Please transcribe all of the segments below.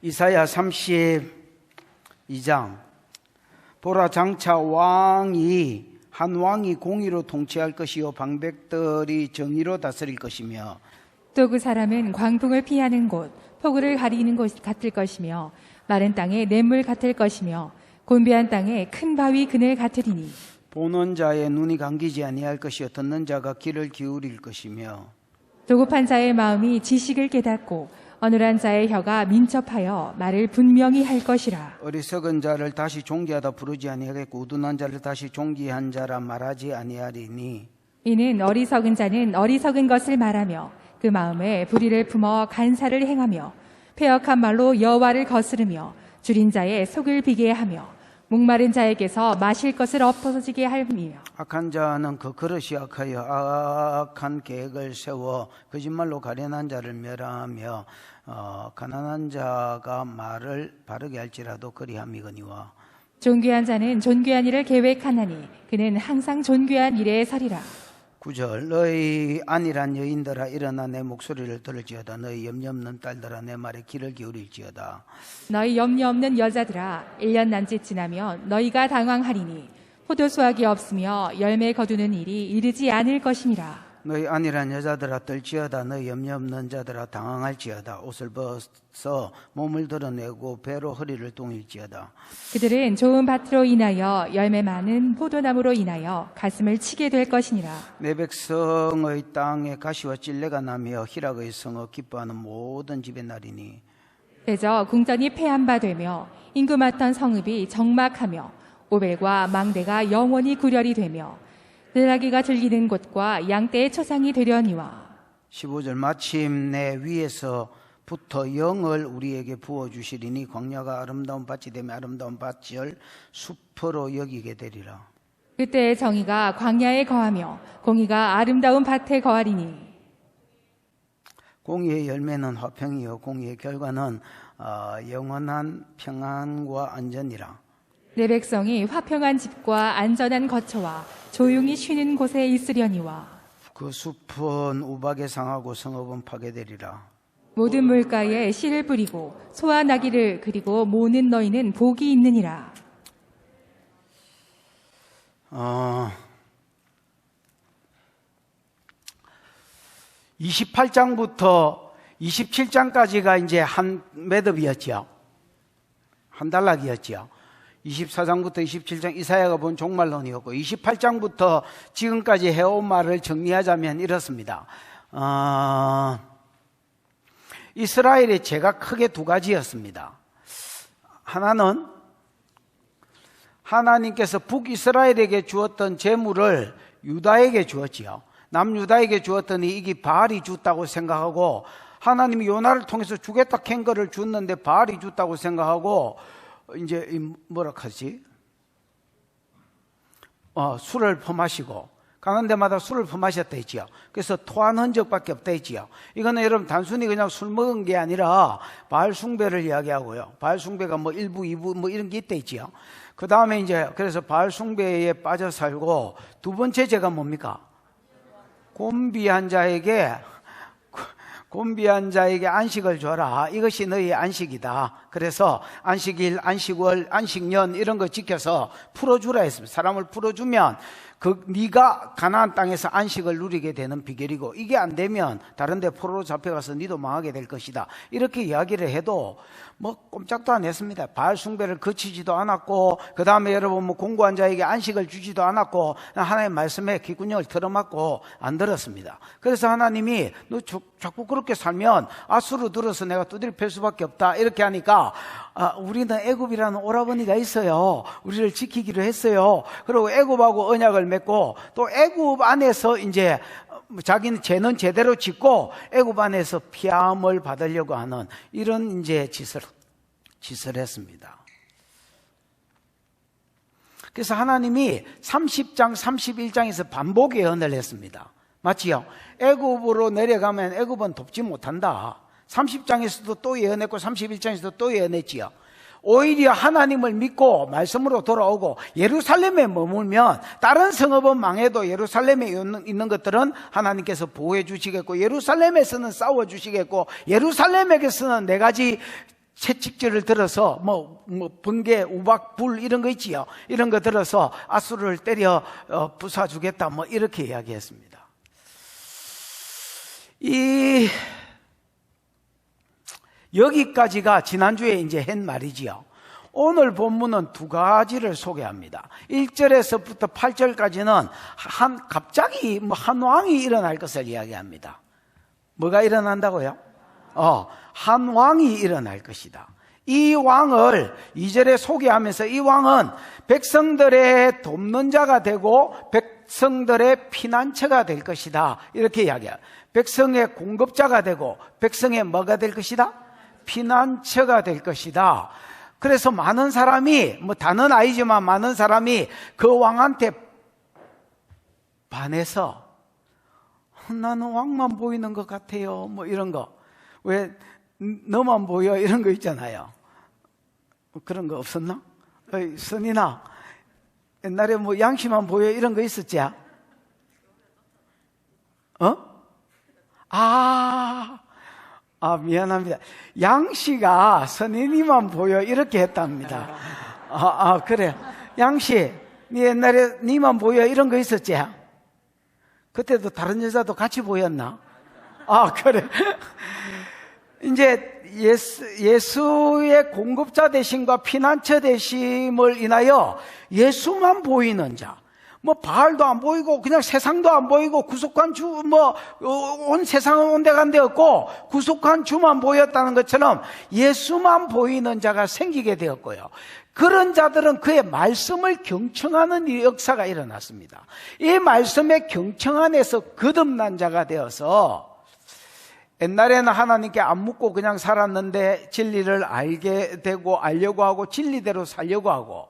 이사야 32장. 보라, 장차 한 왕이 공의로 통치할 것이요 방백들이 정의로 다스릴 것이며, 또 그 사람은 광풍을 피하는 곳, 폭우를 가리는 곳 같을 것이며, 마른 땅에 냇물 같을 것이며, 곤비한 땅에 큰 바위 그늘 같으리니, 보는 자의 눈이 감기지 아니할 것이요 듣는 자가 귀를 기울일 것이며, 조급한 자의 마음이 지식을 깨닫고 어눌한 자의 혀가 민첩하여 말을 분명히 할 것이라. 어리석은 자를 다시 존귀하다 부르지 아니하겠고 우둔한 자를 다시 존귀한 자라 말하지 아니하리니, 이는 어리석은 자는 어리석은 것을 말하며 그 마음에 불의를 품어 간사를 행하며 패역한 말로 여호와를 거스르며 줄인 자의 속을 비게 하며 목마른 자에게서 마실 것을 엎어지게 하며, 악한 자는 그 그릇이 악하여 악한 계획을 세워 거짓말로 가련한 자를 멸하며 가난한 자가 말을 바르게 할지라도 그리함이거니와. 존귀한 자는 존귀한 일을 계획하나니 그는 항상 존귀한 일에 서리라. 9절. 너희 안일한 여인들아 일어나 내 목소리를 들을지어다. 너희 염려 없는 딸들아 내 말에 귀를 기울일지어다. 너희 염려 없는 여자들아 1년 남짓 지나면 너희가 당황하리니 포도수확이 없으며 열매 거두는 일이 이르지 않을 것임이라. 너희 안일한 여자들아 떨지어다. 너희 염려 없는 자들아 당황할지어다. 옷을 벗어 몸을 드러내고 배로 허리를 동일지어다. 그들은 좋은 밭으로 인하여 열매 많은 포도나무로 인하여 가슴을 치게 될 것이니라. 내 백성의 땅에 가시와 찔레가 나며 희락의 성을 기뻐하는 모든 집의 날이니, 그저 궁전이 패한 바 되며 인구 많던 성읍이 적막하며 오벨과 망대가 영원히 구렬이 되며 들나귀가 들리는 곳과 양떼의 초상이 되려니와. 15절. 마침 내 위에서부터 영을 우리에게 부어주시리니 광야가 아름다운 밭이 되며 아름다운 밭을 숲으로 여기게 되리라. 그때 정의가 광야에 거하며 공의가 아름다운 밭에 거하리니, 공의의 열매는 화평이요 공의의 결과는 영원한 평안과 안전이라. 내 백성이 화평한 집과 안전한 거처와 조용히 쉬는 곳에 있으려니와. 그 숲은 우박에 상하고 성읍은 파괴되리라. 모든 물가에 씨를 뿌리고 소와 나귀를 그리고 모는 너희는 복이 있느니라. 28장부터 27장까지가 이제 한 매듭이었죠. 한 단락이었죠. 24장부터 27장 이사야가 본 종말론이었고, 28장부터 지금까지 해온 말을 정리하자면 이렇습니다. 이스라엘의 죄가 크게 두 가지였습니다. 하나는 하나님께서 북이스라엘에게 주었던 재물을 유다에게 주었지요. 남유다에게 주었더니 이게 바알이 줬다고 생각하고, 하나님이 요나를 통해서 주겠다 캔 거를 줬는데 바알이 줬다고 생각하고 이제 뭐라 하지? 술을 퍼마시고 가는 데마다 술을 퍼마셨다 했지요. 그래서 토한 흔적밖에 없다 했지요. 이거는 여러분 단순히 그냥 술 먹은 게 아니라 바알 숭배를 이야기하고요. 바알 숭배가 뭐 1부, 2부 뭐 이런 게 있다 했지요. 그 다음에 이제 그래서 바알 숭배에 빠져 살고, 두 번째 죄가 뭡니까? 곤비한 자에게 안식을 줘라. 이것이 너희의 안식이다. 그래서 안식일, 안식월, 안식년 이런 거 지켜서 풀어주라 했습니다. 사람을 풀어주면 네가 가나안 땅에서 안식을 누리게 되는 비결이고, 이게 안 되면 다른 데 포로로 잡혀가서 니도 망하게 될 것이다. 이렇게 이야기를 해도 뭐 꼼짝도 안 했습니다. 바알 숭배를 그치지도 않았고, 그 다음에 여러분 뭐 공고한 자에게 안식을 주지도 않았고, 하나님의 말씀에 귓구녕을 틀어막고 안 들었습니다. 그래서 하나님이 너 자꾸 그렇게 살면 아수르 들어서 내가 두드려 팰 수밖에 없다 이렇게 하니까, 우리는 애굽이라는 오라버니가 있어요. 우리를 지키기로 했어요. 그리고 애굽하고 언약을 맺고, 또 애굽 안에서 이제 자기는 죄는 제대로 짓고 애굽 안에서 피함을 받으려고 하는 이런 이제 짓을 했습니다. 그래서 하나님이 30장, 31장에서 반복 예언을 했습니다. 맞지요? 애굽으로 내려가면 애굽은 돕지 못한다. 30장에서도 또 예언했고 31장에서도 또 예언했지요. 오히려 하나님을 믿고 말씀으로 돌아오고 예루살렘에 머물면 다른 성읍은 망해도 예루살렘에 있는 것들은 하나님께서 보호해 주시겠고, 예루살렘에서는 싸워 주시겠고, 예루살렘에게서는 네 가지 채찍질을 들어서 번개, 우박, 불 이런 거 있지요. 이런 거 들어서 아수르를 때려 부숴주겠다 이렇게 이야기했습니다. 여기까지가 지난주에 이제 한 말이지요. 오늘 본문은 두 가지를 소개합니다. 1절에서부터 8절까지는 갑자기 한 왕이 일어날 것을 이야기합니다. 뭐가 일어난다고요? 한 왕이 일어날 것이다. 이 왕을 2절에 소개하면서 이 왕은 백성들의 돕는 자가 되고 백성들의 피난처가 될 것이다. 이렇게 이야기해요. 백성의 공급자가 되고 백성의 뭐가 될 것이다? 피난처가 될 것이다. 그래서 많은 사람이 다는 아니지만 많은 사람이 그 왕한테 반해서 나는 왕만 보이는 것 같아요. 이런 거. 왜 너만 보여? 이런 거 있잖아요. 그런 거 없었나? 선이나 옛날에 양씨만 보여? 이런 거 있었지? 미안합니다. 양씨가 선인이만 보여 이렇게 했답니다. 그래. 양씨, 니 옛날에 니만 보여 이런 거 있었지? 그때도 다른 여자도 같이 보였나? 그래. 이제 예수의 공급자 되심과 피난처 되심을 인하여 예수만 보이는 자. 바알도 안 보이고 그냥 세상도 안 보이고 구속한 주 온 세상은 온데간데 없고 구속한 주만 보였다는 것처럼 예수만 보이는 자가 생기게 되었고요. 그런 자들은 그의 말씀을 경청하는 이 역사가 일어났습니다. 이 말씀의 경청 안에서 거듭난 자가 되어서 옛날에는 하나님께 안 묻고 그냥 살았는데 진리를 알게 되고 알려고 하고 진리대로 살려고 하고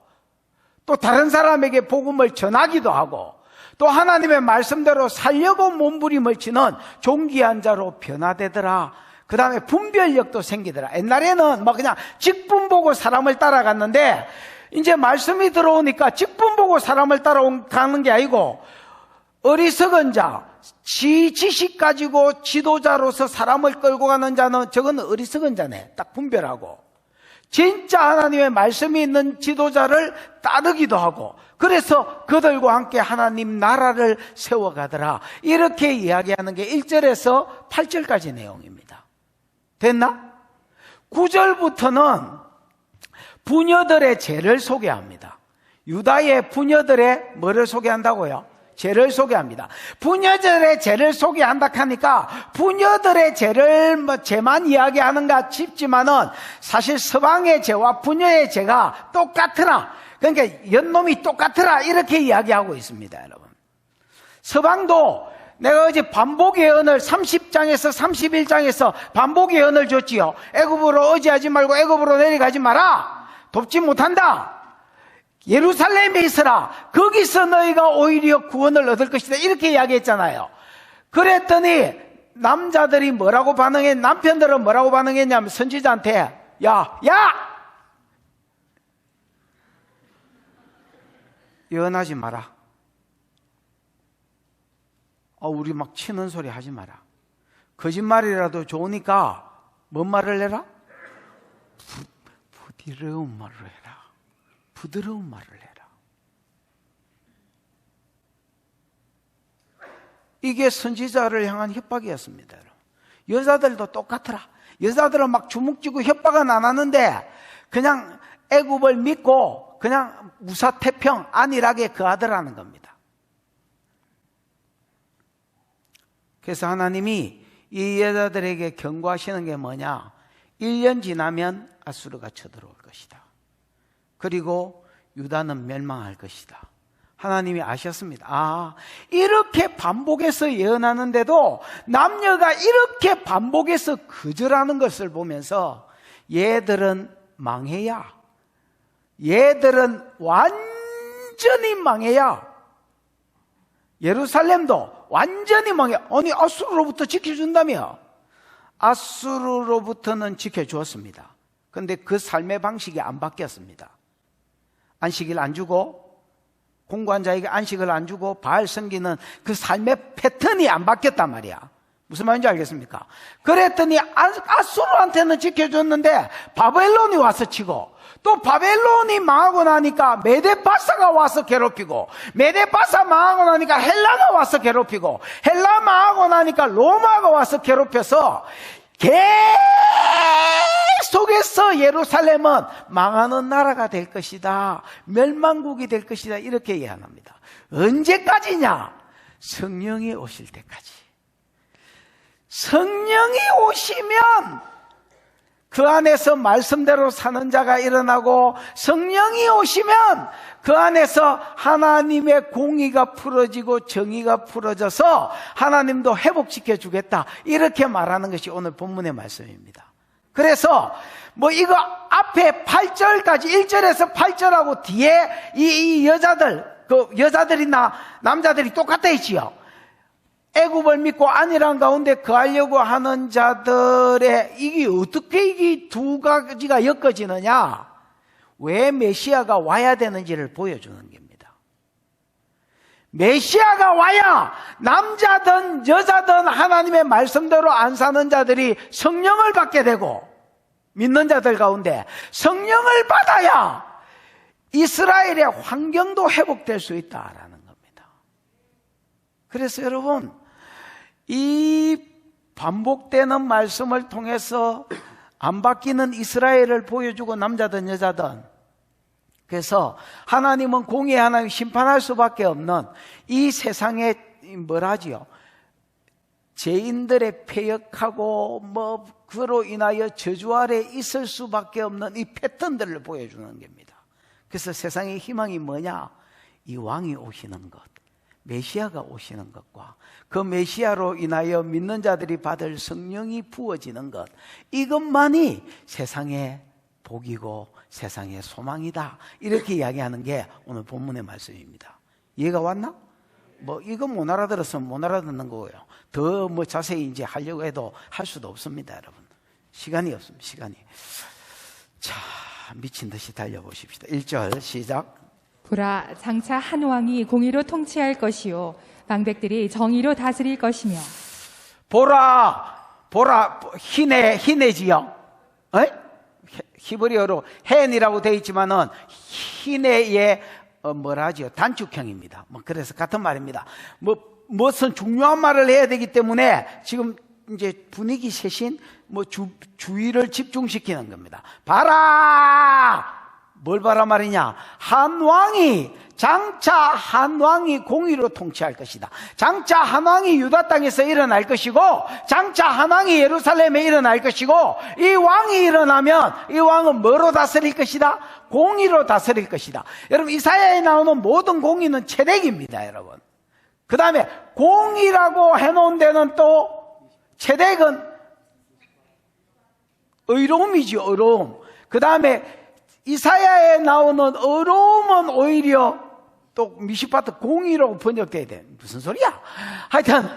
또 다른 사람에게 복음을 전하기도 하고 또 하나님의 말씀대로 살려고 몸부림을 치는 존귀한 자로 변화되더라. 그 다음에 분별력도 생기더라. 옛날에는 그냥 직분 보고 사람을 따라갔는데 이제 말씀이 들어오니까 직분 보고 사람을 따라가는 게 아니고 어리석은 자, 지식 가지고 지도자로서 사람을 끌고 가는 자는 저건 어리석은 자네. 딱 분별하고 진짜 하나님의 말씀이 있는 지도자를 따르기도 하고 그래서 그들과 함께 하나님 나라를 세워가더라. 이렇게 이야기하는 게 1절에서 8절까지 내용입니다. 됐나? 9절부터는 부녀들의 죄를 소개합니다. 유다의 부녀들의 뭐를 소개한다고요? 죄를 소개합니다. 부녀들의 죄를 소개한다 하니까 부녀들의 죄를 죄만 이야기하는가 싶지만은 사실 서방의 죄와 부녀의 죄가 똑같으나 그러니까 연놈이 똑같으라 이렇게 이야기하고 있습니다, 여러분. 서방도 내가 어제 반복 예언을 30장에서 31장에서 반복 예언을 줬지요. 애굽으로 의지하지 말고 애굽으로 내려가지 마라. 돕지 못한다. 예루살렘에 있어라. 거기서 너희가 오히려 구원을 얻을 것이다. 이렇게 이야기했잖아요. 그랬더니 남자들이 뭐라고 남편들은 뭐라고 반응했냐면 선지자한테 야! 예언하지 마라. 우리 막 치는 소리 하지 마라. 거짓말이라도 좋으니까 뭔 말을 해라? 부드러운 말을 해라. 부드러운 말을 해라. 이게 선지자를 향한 협박이었습니다. 여자들도 똑같더라. 여자들은 막 주먹쥐고 협박은 안 하는데 그냥 애굽을 믿고 그냥 무사태평 안일하게 거하더라는 겁니다. 그래서 하나님이 이 여자들에게 경고하시는 게 뭐냐? 1년 지나면 아수르가 쳐들어올 것이다. 그리고 유다는 멸망할 것이다. 하나님이 아셨습니다. 이렇게 반복해서 예언하는데도 남녀가 이렇게 반복해서 거절하는 것을 보면서 얘들은 망해야. 얘들은 완전히 망해야. 예루살렘도 완전히 망해. 아니 아수르로부터 지켜준다며. 아수르로부터는 지켜주었습니다. 그런데 그 삶의 방식이 안 바뀌었습니다. 안식일 안 주고 공관자에게 안식을 안 주고 바알 섬기는 그 삶의 패턴이 안 바뀌었단 말이야. 무슨 말인지 알겠습니까? 그랬더니 아수르한테는 지켜줬는데 바벨론이 와서 치고, 또 바벨론이 망하고 나니까 메데바사가 와서 괴롭히고, 메데바사 망하고 나니까 헬라가 와서 괴롭히고, 헬라 망하고 나니까 로마가 와서 괴롭혀서 계속해서 예루살렘은 망하는 나라가 될 것이다, 멸망국이 될 것이다, 이렇게 예언합니다. 언제까지냐? 성령이 오실 때까지. 성령이 오시면 그 안에서 말씀대로 사는 자가 일어나고, 성령이 오시면 그 안에서 하나님의 공의가 풀어지고 정의가 풀어져서 하나님도 회복시켜 주겠다, 이렇게 말하는 것이 오늘 본문의 말씀입니다. 그래서 뭐 이거 앞에 8절까지, 1절에서 8절하고 뒤에 이 여자들, 그 여자들이나 남자들이 똑같다 했지요. 애굽을 믿고 안일한 가운데 거하려고 하는 자들의 이게 어떻게 이게 두 가지가 엮어지느냐? 왜 메시아가 와야 되는지를 보여주는 겁니다. 메시아가 와야 남자든 여자든 하나님의 말씀대로 안 사는 자들이 성령을 받게 되고, 믿는 자들 가운데 성령을 받아야 이스라엘의 환경도 회복될 수 있다라는 겁니다. 그래서 여러분, 이 반복되는 말씀을 통해서 안 바뀌는 이스라엘을 보여주고, 남자든 여자든, 그래서 하나님은 공의의 하나님, 심판할 수밖에 없는 이 세상에 뭐라지요? 죄인들의 패역하고 뭐 그로 인하여 저주 아래 있을 수밖에 없는 이 패턴들을 보여주는 겁니다. 그래서 세상의 희망이 뭐냐? 이 왕이 오시는 것, 메시아가 오시는 것과 그 메시아로 인하여 믿는 자들이 받을 성령이 부어지는 것, 이것만이 세상의 복이고 세상의 소망이다, 이렇게 이야기하는 게 오늘 본문의 말씀입니다. 이해가 왔나? 뭐 이거 못 알아들었으면 못 알아듣는 거예요. 더 뭐 자세히 이제 하려고 해도 할 수도 없습니다, 여러분. 시간이 없습니다, 시간이. 자, 미친 듯이 달려보십시다. 1절 시작. 보라, 장차 한 왕이 공의로 통치할 것이요 방백들이 정의로 다스릴 것이며. 보라, 희내지요. 히브리어로 헨이라고 되어 있지만은 희내의 뭐라지요? 단축형입니다. 뭐 그래서 같은 말입니다. 무슨 중요한 말을 해야 되기 때문에 지금 이제 분위기 쇄신, 주의를 집중시키는 겁니다. 봐라! 뭘 봐라 말이냐? 장차 한 왕이 공의로 통치할 것이다. 장차 한 왕이 유다 땅에서 일어날 것이고, 장차 한 왕이 예루살렘에 일어날 것이고, 이 왕이 일어나면 이 왕은 뭐로 다스릴 것이다? 공의로 다스릴 것이다. 여러분, 이사야에 나오는 모든 공의는 체덱입니다, 여러분. 그 다음에 공의라고 해놓은 데는 또 체덱은 의로움이죠, 의로움. 그 다음에 이사야에 나오는 어려움은 오히려 또 미시파트 공의로 번역돼야 돼. 무슨 소리야? 하여튼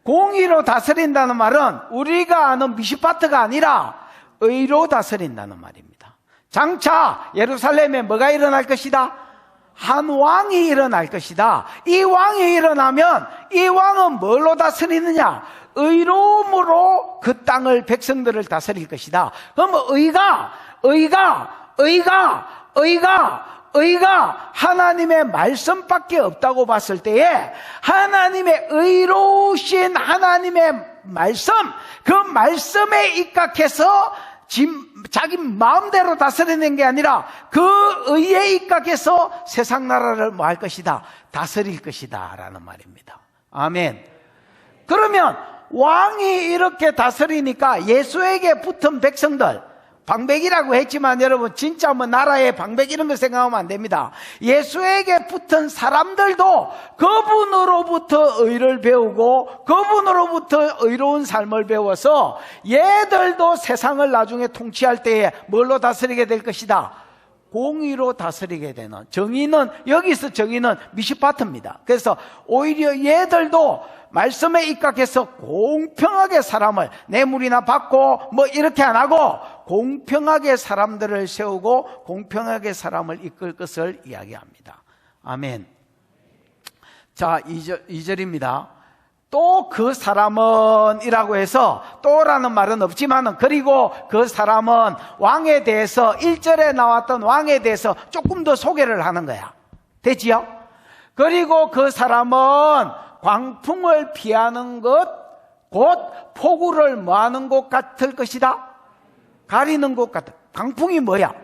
공의로 다스린다는 말은 우리가 아는 미시파트가 아니라 의로 다스린다는 말입니다. 장차 예루살렘에 뭐가 일어날 것이다? 한 왕이 일어날 것이다. 이 왕이 일어나면 이 왕은 뭘로 다스리느냐? 의로움으로 그 땅을, 백성들을 다스릴 것이다. 그럼 의가 하나님의 말씀밖에 없다고 봤을 때에, 하나님의 의로우신 하나님의 말씀, 그 말씀에 입각해서 자기 마음대로 다스리는 게 아니라 그 의에 입각해서 세상 나라를 뭐 할 것이다? 다스릴 것이다 라는 말입니다. 아멘. 그러면 왕이 이렇게 다스리니까 예수에게 붙은 백성들, 방백이라고 했지만 여러분 진짜 뭐 나라의 방백 이런 거 생각하면 안 됩니다. 예수에게 붙은 사람들도 그분으로부터 의를 배우고 그분으로부터 의로운 삶을 배워서 얘들도 세상을 나중에 통치할 때에 뭘로 다스리게 될 것이다? 공의로 다스리게 되는, 정의는, 여기서 정의는 미시파트입니다. 그래서 오히려 얘들도 말씀에 입각해서 공평하게 사람을, 뇌물이나 받고 뭐 이렇게 안 하고 공평하게 사람들을 세우고 공평하게 사람을 이끌 것을 이야기합니다. 아멘. 자, 2절입니다. 또 그 사람은 이라고 해서 또라는 말은 없지만은 그리고 그 사람은 왕에 대해서 1절에 나왔던 왕에 대해서 조금 더 소개를 하는 거야. 되지요? 그리고 그 사람은 광풍을 피하는 것, 곧 폭우를 뭐하는 것 같을 것이다? 가리는 것 같아. 광풍이 뭐야?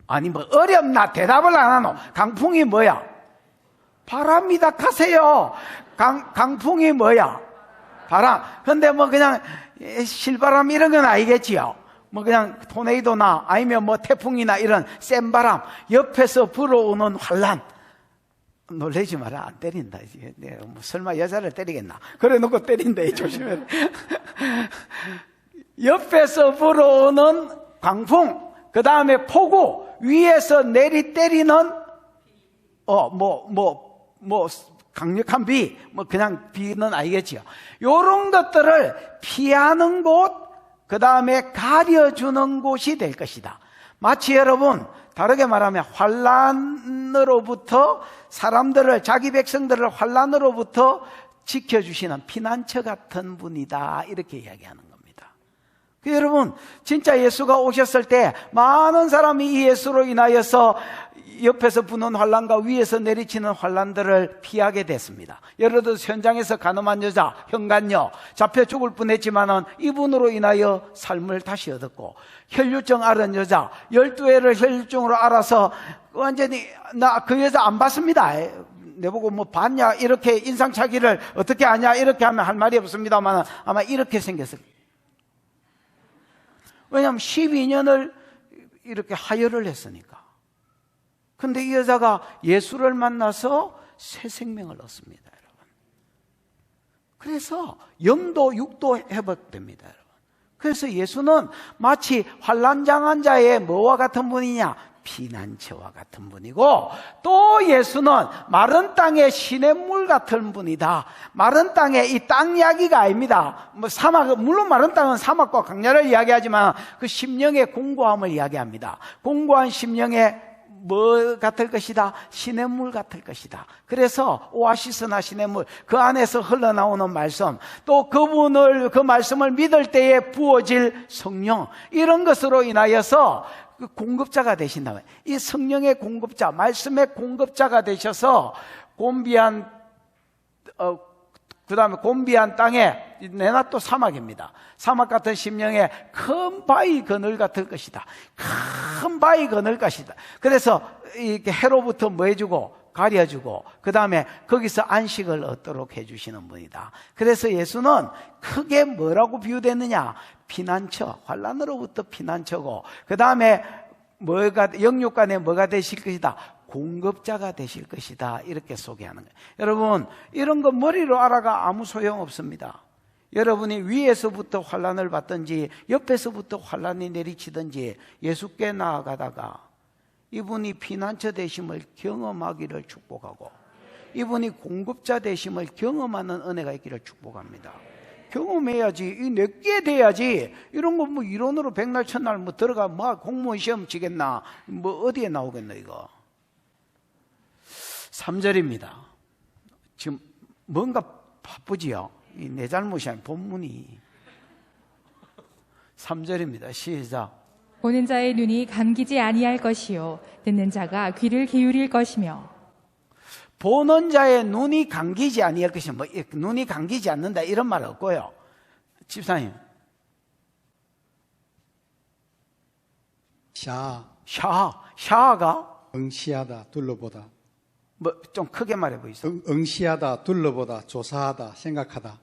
아니 뭐 어렵나? 대답을 안 하노. 강풍이 뭐야? 바람이다 가세요. 강풍이 뭐야? 바람. 근데 뭐 그냥 실바람 이런 건 아니겠지요. 뭐 그냥 토네이도나 아니면 뭐 태풍이나 이런 센 바람, 옆에서 불어오는 환란. 놀라지 마라. 안 때린다. 뭐 설마 여자를 때리겠나? 그래 놓고 때린다. 조심해. 옆에서 불어오는 광풍, 그 다음에 폭우, 위에서 내리 때리는 강력한 비, 뭐 그냥 비는 아니겠지요. 요런 것들을 피하는 곳, 그 다음에 가려주는 곳이 될 것이다. 마치 여러분, 다르게 말하면 환란으로부터 사람들을, 자기 백성들을 환란으로부터 지켜주시는 피난처 같은 분이다. 이렇게 이야기하는 겁니다. 여러분, 진짜 예수가 오셨을 때 많은 사람이 이 예수로 인하여서 옆에서 부는 환란과 위에서 내리치는 환란들을 피하게 됐습니다. 예를 들어서 현장에서 가늠한 여자, 현관녀, 잡혀 죽을 뻔했지만은 이분으로 인하여 삶을 다시 얻었고, 혈류증 앓은 여자, 12회를 혈류증으로 앓아서 완전히 나 그 여자 안 봤습니다. 내보고 뭐 봤냐 이렇게 인상착의를 어떻게 하냐 이렇게 하면 할 말이 없습니다만 아마 이렇게 생겼을 거예요. 왜냐하면 12년을 이렇게 하혈을 했으니까. 근데 이 여자가 예수를 만나서 새 생명을 얻습니다, 여러분. 그래서 영도 육도 회복됩니다, 여러분. 그래서 예수는 마치 환난당한 자의 뭐와 같은 분이냐? 피난처와 같은 분이고, 또 예수는 마른 땅의 시냇물 같은 분이다. 마른 땅에 이 땅 이야기가 아닙니다. 뭐 사막, 물론 마른 땅은 사막과 강야를 이야기하지만 그 심령의 공고함을 이야기합니다. 공고한 심령의 뭐 같을 것이다? 시냇물 같을 것이다. 그래서 오아시스나 시냇물, 그 안에서 흘러나오는 말씀, 또 그 말씀을 믿을 때에 부어질 성령, 이런 것으로 인하여서 그 공급자가 되신다면, 이 성령의 공급자, 말씀의 공급자가 되셔서 곤비한 그 다음에 곤비한 땅에, 내나 또 사막입니다. 사막 같은 심령에 큰 바위 그늘 같을 것이다. 큰 바위 그늘 것이다. 그래서 이렇게 해로부터 뭐 해주고 가려주고, 그 다음에 거기서 안식을 얻도록 해주시는 분이다. 그래서 예수는 크게 뭐라고 비유되느냐? 피난처, 환난으로부터 피난처고, 그 다음에 영육간에 뭐가 되실 것이다? 공급자가 되실 것이다. 이렇게 소개하는 거예요. 여러분, 이런 거 머리로 알아가 아무 소용 없습니다. 여러분이 위에서부터 환난을 받든지 옆에서부터 환난이 내리치든지 예수께 나아가다가 이분이 피난처 되심을 경험하기를 축복하고, 이분이 공급자 되심을 경험하는 은혜가 있기를 축복합니다. 경험해야지, 이 내게 돼야지. 이런 거 뭐 이론으로 백날 첫날 뭐 들어가 뭐 공무원 시험 치겠나, 뭐 어디에 나오겠나 이거. 3절입니다. 지금 뭔가 바쁘지요? 내 잘못이 아닌 본문이. 3절입니다. 시작. 보는 자의 눈이 감기지 아니할 것이요 듣는 자가 귀를 기울일 것이며. 보는 자의 눈이 감기지 아니할 것이며, 뭐 눈이 감기지 않는다 이런 말 없고요. 집사님. 샤가 응시하다, 둘러보다. 뭐 좀 크게 말해 보이세요. 응시하다, 둘러보다, 조사하다, 생각하다.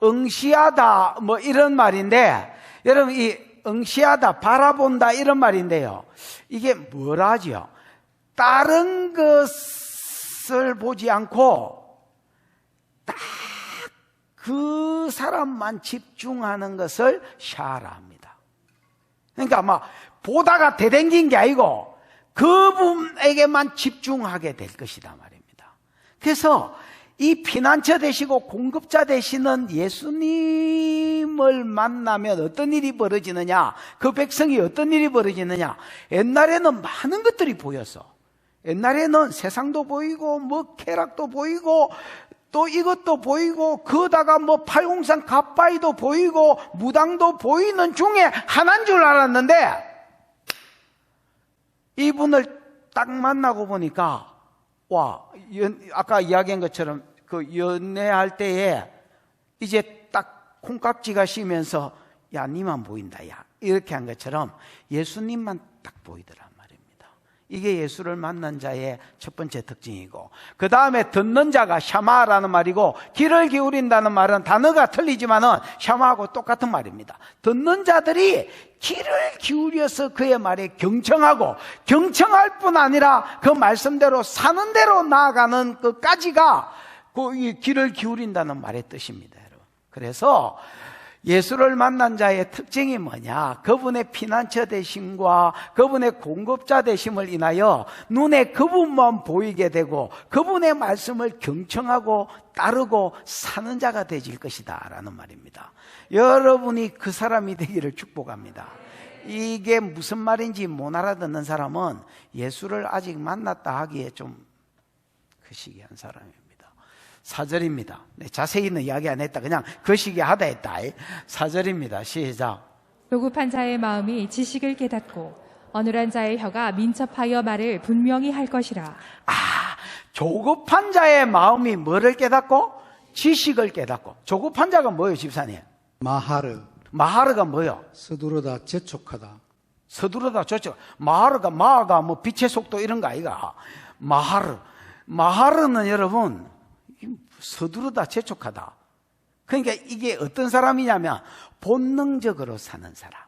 응시하다 뭐 이런 말인데, 여러분 이 응시하다, 바라본다 이런 말인데요. 이게 뭐라지요? 다른 것을 보지 않고 딱 그 사람만 집중하는 것을 샤라 합니다. 그러니까 막 보다가 대댕긴 게 아니고 그분에게만 집중하게 될 것이다 말입니다. 그래서 이 피난처 되시고 공급자 되시는 예수님을 만나면 어떤 일이 벌어지느냐, 그 백성이 어떤 일이 벌어지느냐. 옛날에는 많은 것들이 보였어. 옛날에는 세상도 보이고 뭐 쾌락도 보이고 또 이것도 보이고 그러다가 뭐 팔공산 갓바위도 보이고 무당도 보이는 중에 하나인 줄 알았는데 이분을 딱 만나고 보니까 와, 아까 이야기한 것처럼 그 연애할 때에 이제 딱 콩깍지가 쉬면서 야, 니만 보인다, 야. 이렇게 한 것처럼 예수님만 딱 보이더란 말입니다. 이게 예수를 만난 자의 첫 번째 특징이고, 그 다음에 듣는 자가 샤마라는 말이고, 귀를 기울인다는 말은 단어가 틀리지만은 샤마하고 똑같은 말입니다. 듣는 자들이 귀를 기울여서 그의 말에 경청하고, 경청할 뿐 아니라 그 말씀대로 사는 대로 나아가는 것까지가 그 귀를 기울인다는 말의 뜻입니다, 여러분. 그래서 예수를 만난 자의 특징이 뭐냐? 그분의 피난처 되심과 그분의 공급자 되심을 인하여 눈에 그분만 보이게 되고 그분의 말씀을 경청하고 따르고 사는 자가 되질 것이다 라는 말입니다. 여러분이 그 사람이 되기를 축복합니다. 이게 무슨 말인지 못 알아듣는 사람은 예수를 아직 만났다 하기에 좀 거시기한 사람입니다. 4절입니다. 네, 자세히는 이야기 안 했다. 그냥 거시기 하다 했다. 4절입니다. 시작. 조급한 자의 마음이 지식을 깨닫고 어눌한 자의 혀가 민첩하여 말을 분명히 할 것이라. 조급한 자의 마음이 뭐를 깨닫고? 지식을 깨닫고. 조급한 자가 뭐예요, 집사님? 마하르가 뭐예요? 서두르다 재촉하다. 서두르다 저쪽. 마하가 뭐 빛의 속도 이런 거 아이가? 마하르는 여러분 서두르다 재촉하다. 그러니까 이게 어떤 사람이냐면 본능적으로 사는 사람.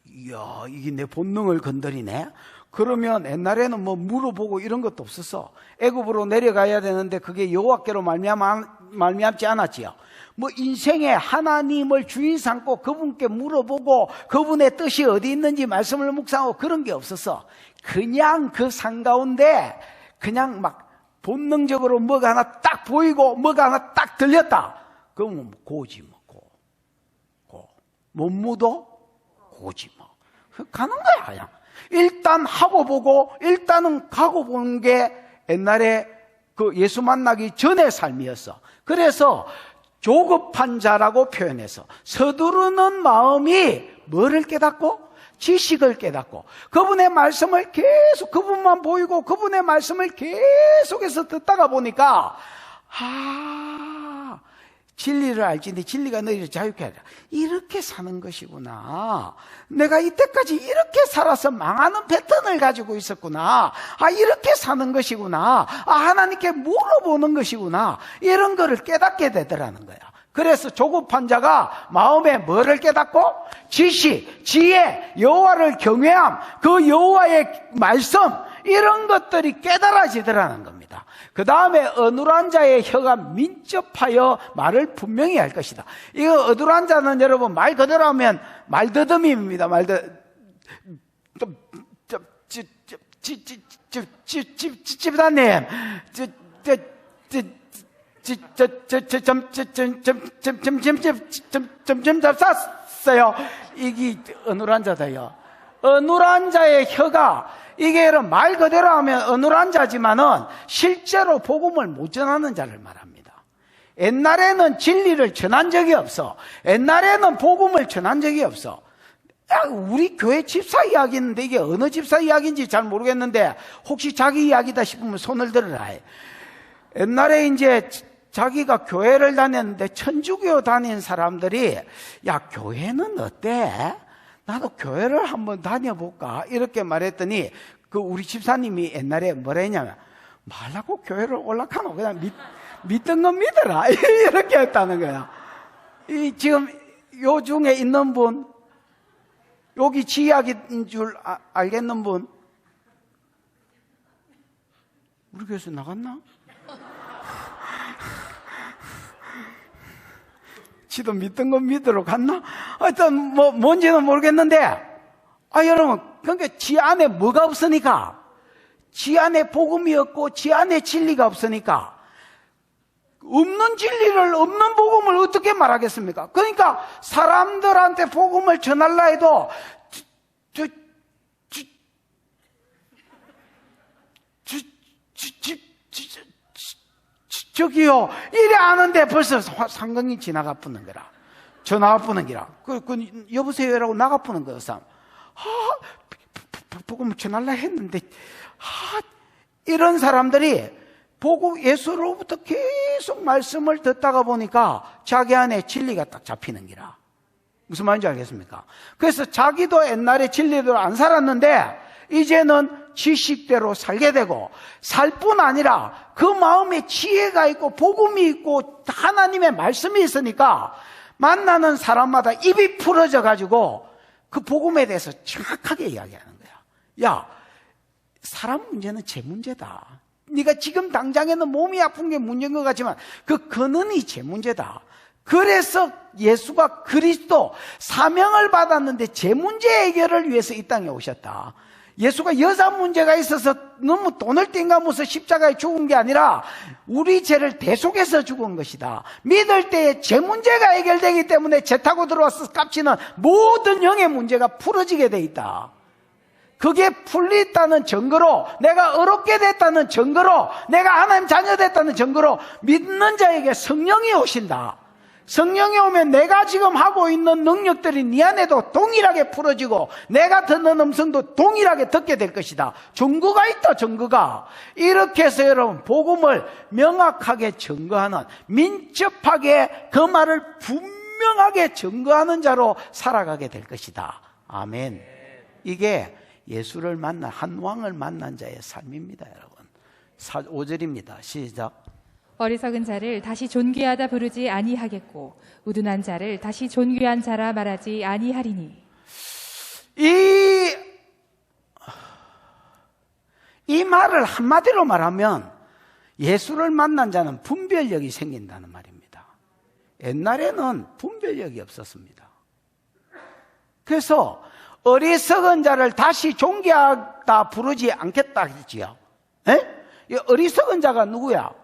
이야, 이게 내 본능을 건드리네. 그러면 옛날에는 뭐 물어보고 이런 것도 없었어. 애굽으로 내려가야 되는데 그게 여호와께로 말미암지 않았지요. 뭐 인생에 하나님을 주인 삼고 그분께 물어보고 그분의 뜻이 어디 있는지 말씀을 묵상하고 그런 게 없었어. 그냥 그 산 가운데 그냥 막 본능적으로 뭐가 하나 딱 보이고 뭐가 하나 딱 들렸다. 그러면 고지 뭐 못 묻어? 고지 뭐. 가는 거야 그냥. 일단 하고 보고 일단은 가고 보는 게 옛날에 그 예수 만나기 전의 삶이었어. 그래서 조급한 자라고 표현해서 서두르는 마음이 뭐를 깨닫고? 지식을 깨닫고 그분의 말씀을 계속 그분만 보이고 그분의 말씀을 계속해서 듣다가 보니까 진리를 알지니 진리가 너희를 자유케 하리라. 이렇게 사는 것이구나. 내가 이때까지 이렇게 살아서 망하는 패턴을 가지고 있었구나. 이렇게 사는 것이구나. 하나님께 물어보는 것이구나. 이런 거를 깨닫게 되더라는 거야. 그래서 조급한 자가 마음에 뭐를 깨닫고? 지식, 지혜, 여호와를 경외함, 그 여호와의 말씀 이런 것들이 깨달아지더라는 겁니다. 그 다음에 어눌한 자의 혀가 민첩하여 말을 분명히 할 것이다. 이거 어눌한 자는 여러분 말 그대로 하면 말더듬입니다. 집사님, 점점 잡쌌어요. 이게 어눌한 자다요. 어눌한 자의 혀가 이게 말 그대로 하면 어눌한 자지만은 실제로 복음을 못 전하는 자를 말합니다. 옛날에는 진리를 전한 적이 없어. 옛날에는 복음을 전한 적이 없어. 우리 교회 집사 이야기 있는데 이게 어느 집사 이야기인지 잘 모르겠는데 혹시 자기 이야기다 싶으면 손을 들어라. 옛날에 이제 자기가 교회를 다녔는데 천주교 다닌 사람들이 야, 교회는 어때? 나도 교회를 한번 다녀볼까? 이렇게 말했더니 그 우리 집사님이 옛날에 뭐라 했냐면 말라고 교회를 올라가노? 그냥 믿던 건 믿어라. 이렇게 했다는 거야. 지금 요 중에 있는 분, 여기 지약인 줄 알겠는 분? 우리 교회에서 나갔나? 지도 믿던 건 믿으러 갔나? 하여튼 뭔지는 모르겠는데 여러분 그러니까 지 안에 뭐가 없으니까 지 안에 복음이 없고 지 안에 진리가 없으니까 없는 진리를 없는 복음을 어떻게 말하겠습니까? 그러니까 사람들한테 복음을 전하려 해도 저기요, 이래 아는데 벌써 상경이 지나가 뿌는 거라. 저 나가뿌는 기라. 여보세요라고 나가뿌는 거야, 사람. 보고 전할라 했는데, 이런 사람들이 보고 예수로부터 계속 말씀을 듣다가 보니까 자기 안에 진리가 딱 잡히는 기라. 무슨 말인지 알겠습니까? 그래서 자기도 옛날에 진리대로 안 살았는데 이제는 지식대로 살게 되고, 살 뿐 아니라 그 마음에 지혜가 있고 복음이 있고 하나님의 말씀이 있으니까 만나는 사람마다 입이 풀어져 가지고 그 복음에 대해서 정확하게 이야기하는 거야. 야, 사람 문제는 제 문제다. 네가 지금 당장에는 몸이 아픈 게 문제인 것 같지만 그 근원이 제 문제다. 그래서 예수가 그리스도 사명을 받았는데 제 문제 해결을 위해서 이 땅에 오셨다. 예수가 여자 문제가 있어서 너무 돈을 땡가면서 십자가에 죽은 게 아니라 우리 죄를 대속해서 죽은 것이다. 믿을 때에 제 문제가 해결되기 때문에 죄 타고 들어와서 깝치는 모든 영의 문제가 풀어지게 돼 있다. 그게 풀렸다는 증거로, 내가 의롭게 됐다는 증거로, 내가 하나님 자녀 됐다는 증거로 믿는 자에게 성령이 오신다. 성령이 오면 내가 지금 하고 있는 능력들이 네 안에도 동일하게 풀어지고 내가 듣는 음성도 동일하게 듣게 될 것이다. 증거가 있다, 증거가. 이렇게 해서 여러분, 복음을 명확하게 증거하는, 민첩하게 그 말을 분명하게 증거하는 자로 살아가게 될 것이다. 아멘. 이게 예수를 만난, 한 왕을 만난 자의 삶입니다, 여러분. 5절입니다. 시작. 어리석은 자를 다시 존귀하다 부르지 아니하겠고 우둔한 자를 다시 존귀한 자라 말하지 아니하리니. 이 말을 한마디로 말하면 예수를 만난 자는 분별력이 생긴다는 말입니다. 옛날에는 분별력이 없었습니다. 그래서 어리석은 자를 다시 존귀하다 부르지 않겠다 했지요. 이 어리석은 자가 누구야?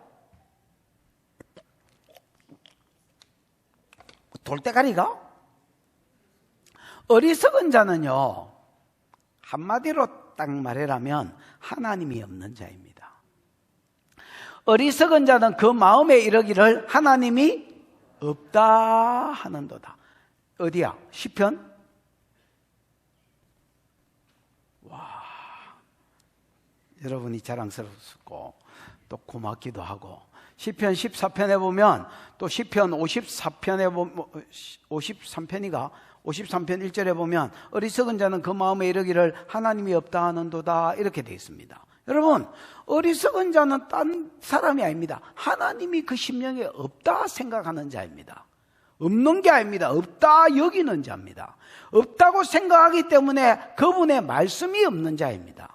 돌대가리가? 어리석은 자는요, 한마디로 딱 말하라면 하나님이 없는 자입니다. 어리석은 자는 그 마음에 이르기를 하나님이 없다 하는도다. 어디야? 시편? 와, 여러분이 자랑스럽고 또 고맙기도 하고, 시편 14편에 보면, 또 시편 54편에 보면, 53편이가 53편 1절에 보면 어리석은 자는 그 마음에 이르기를 하나님이 없다 하는도다, 이렇게 되어 있습니다. 여러분, 어리석은 자는 딴 사람이 아닙니다. 하나님이 그 심령에 없다 생각하는 자입니다. 없는 게 아닙니다. 없다 여기는 자입니다. 없다고 생각하기 때문에 그분의 말씀이 없는 자입니다.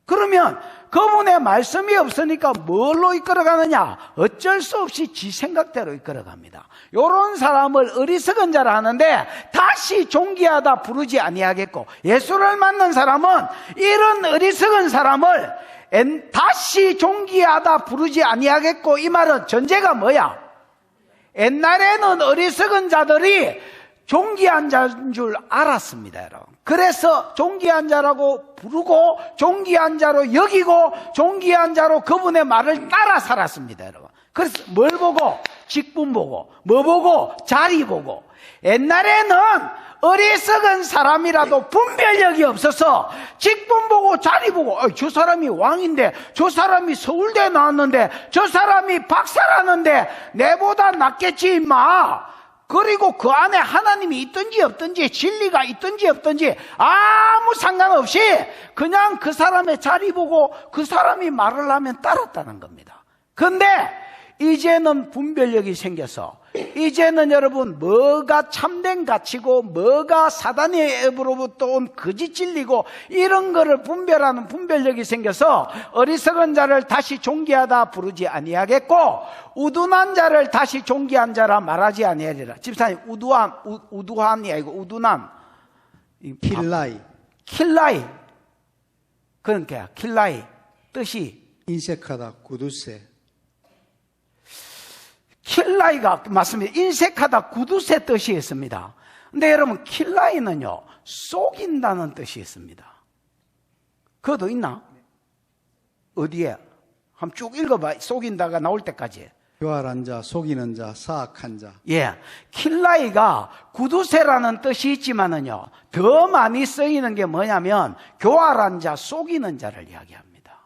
그러면 그분의 말씀이 없으니까 뭘로 이끌어가느냐? 어쩔 수 없이 지 생각대로 이끌어갑니다. 이런 사람을 어리석은 자라 하는데 다시 존귀하다 부르지 아니하겠고, 예수를 만난 사람은 이런 어리석은 사람을 다시 존귀하다 부르지 아니하겠고, 이 말은 전제가 뭐야? 옛날에는 어리석은 자들이 존귀한 자인 줄 알았습니다, 여러분. 그래서 존귀한 자라고 부르고 존귀한 자로 여기고 존귀한 자로 그분의 말을 따라 살았습니다, 여러분. 그래서 뭘 보고? 직분 보고, 뭐 보고? 자리 보고. 옛날에는 어리석은 사람이라도 분별력이 없어서 직분 보고 자리 보고, 저 사람이 왕인데, 저 사람이 서울대 나왔는데, 저 사람이 박사라는데 내보다 낫겠지 임마. 그리고 그 안에 하나님이 있든지 없든지, 진리가 있든지 없든지 아무 상관없이 그냥 그 사람의 자리 보고 그 사람이 말을 하면 따랐다는 겁니다. 근데 이제는 분별력이 생겨서, 이제는 여러분, 뭐가 참된 가치고 뭐가 사단의 앱으로부터 온 거짓 진리고, 이런 거를 분별하는 분별력이 생겨서 어리석은 자를 다시 존귀하다 부르지 아니하겠고 우둔한 자를 다시 존귀한 자라 말하지 아니하리라. 집사님, 우두한이 아니고 우둔한, 킬라이. 그러니까 킬라이 뜻이 인색하다, 구두쇠. 킬라이가 맞습니다. 인색하다, 구두쇠 뜻이 있습니다. 근데 여러분, 킬라이는요, 속인다는 뜻이 있습니다. 그것도 있나? 어디에? 한번 쭉 읽어봐. 속인다가 나올 때까지. 교활한 자, 속이는 자, 사악한 자. 예. 킬라이가 구두쇠라는 뜻이 있지만은요, 더 많이 쓰이는 게 뭐냐면, 교활한 자, 속이는 자를 이야기합니다.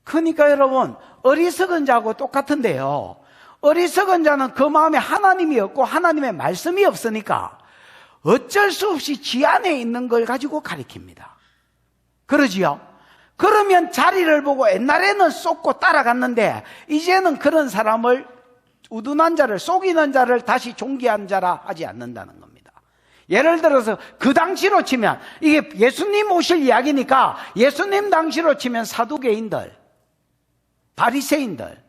그러니까 여러분, 어리석은 자하고 똑같은데요. 어리석은 자는 그 마음에 하나님이 없고 하나님의 말씀이 없으니까 어쩔 수 없이 지 안에 있는 걸 가지고 가리킵니다. 그러지요? 그러면 자리를 보고 옛날에는 쏟고 따라갔는데 이제는 그런 사람을 우둔한 자를 속이는 자를 다시 존귀한 자라 하지 않는다는 겁니다. 예를 들어서 그 당시로 치면 이게 예수님 오실 이야기니까 예수님 당시로 치면 사두개인들, 바리새인들,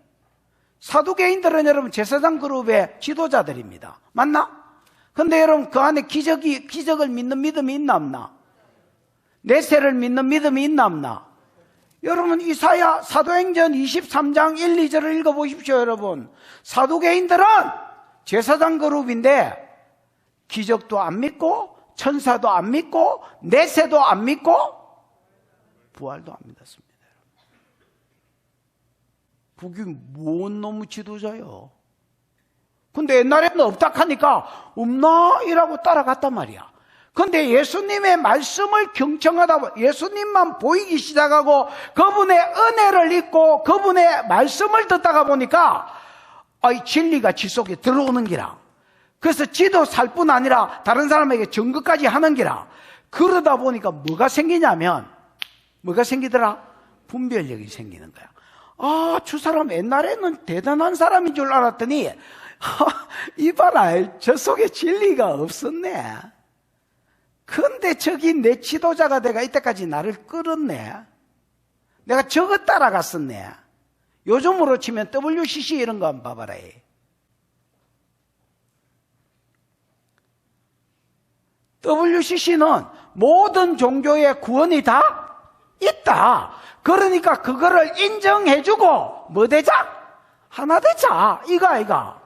사두개인들은 여러분 제사장 그룹의 지도자들입니다. 맞나? 근데 여러분 그 안에 기적을 믿는 믿음이 있나 없나? 내세를 믿는 믿음이 있나 없나? 여러분 이사야 사도행전 23장 1, 2절을 읽어보십시오. 여러분 사두개인들은 제사장 그룹인데 기적도 안 믿고 천사도 안 믿고 내세도 안 믿고 부활도 안 믿었습니다. 그게 뭔 놈의 지도자요? 근데 옛날에는 없다 하니까 없나? 이라고 따라갔단 말이야. 근데 예수님의 말씀을 경청하다 예수님만 보이기 시작하고 그분의 은혜를 잊고 그분의 말씀을 듣다가 보니까 진리가 지 속에 들어오는 기라. 그래서 지도 살 뿐 아니라 다른 사람에게 증거까지 하는 기라. 그러다 보니까 뭐가 생기냐면 뭐가 생기더라? 분별력이 생기는 거야. 저 사람 옛날에는 대단한 사람인 줄 알았더니 이봐라, 저 속에 진리가 없었네. 근데 저기 내 지도자가 내가 이때까지 나를 끌었네. 내가 저거 따라갔었네. 요즘으로 치면 WCC 이런 거 한번 봐봐라. WCC는 모든 종교의 구원이 다 있다. 그러니까 그거를 인정해주고 뭐 되자? 하나 되자. 이거.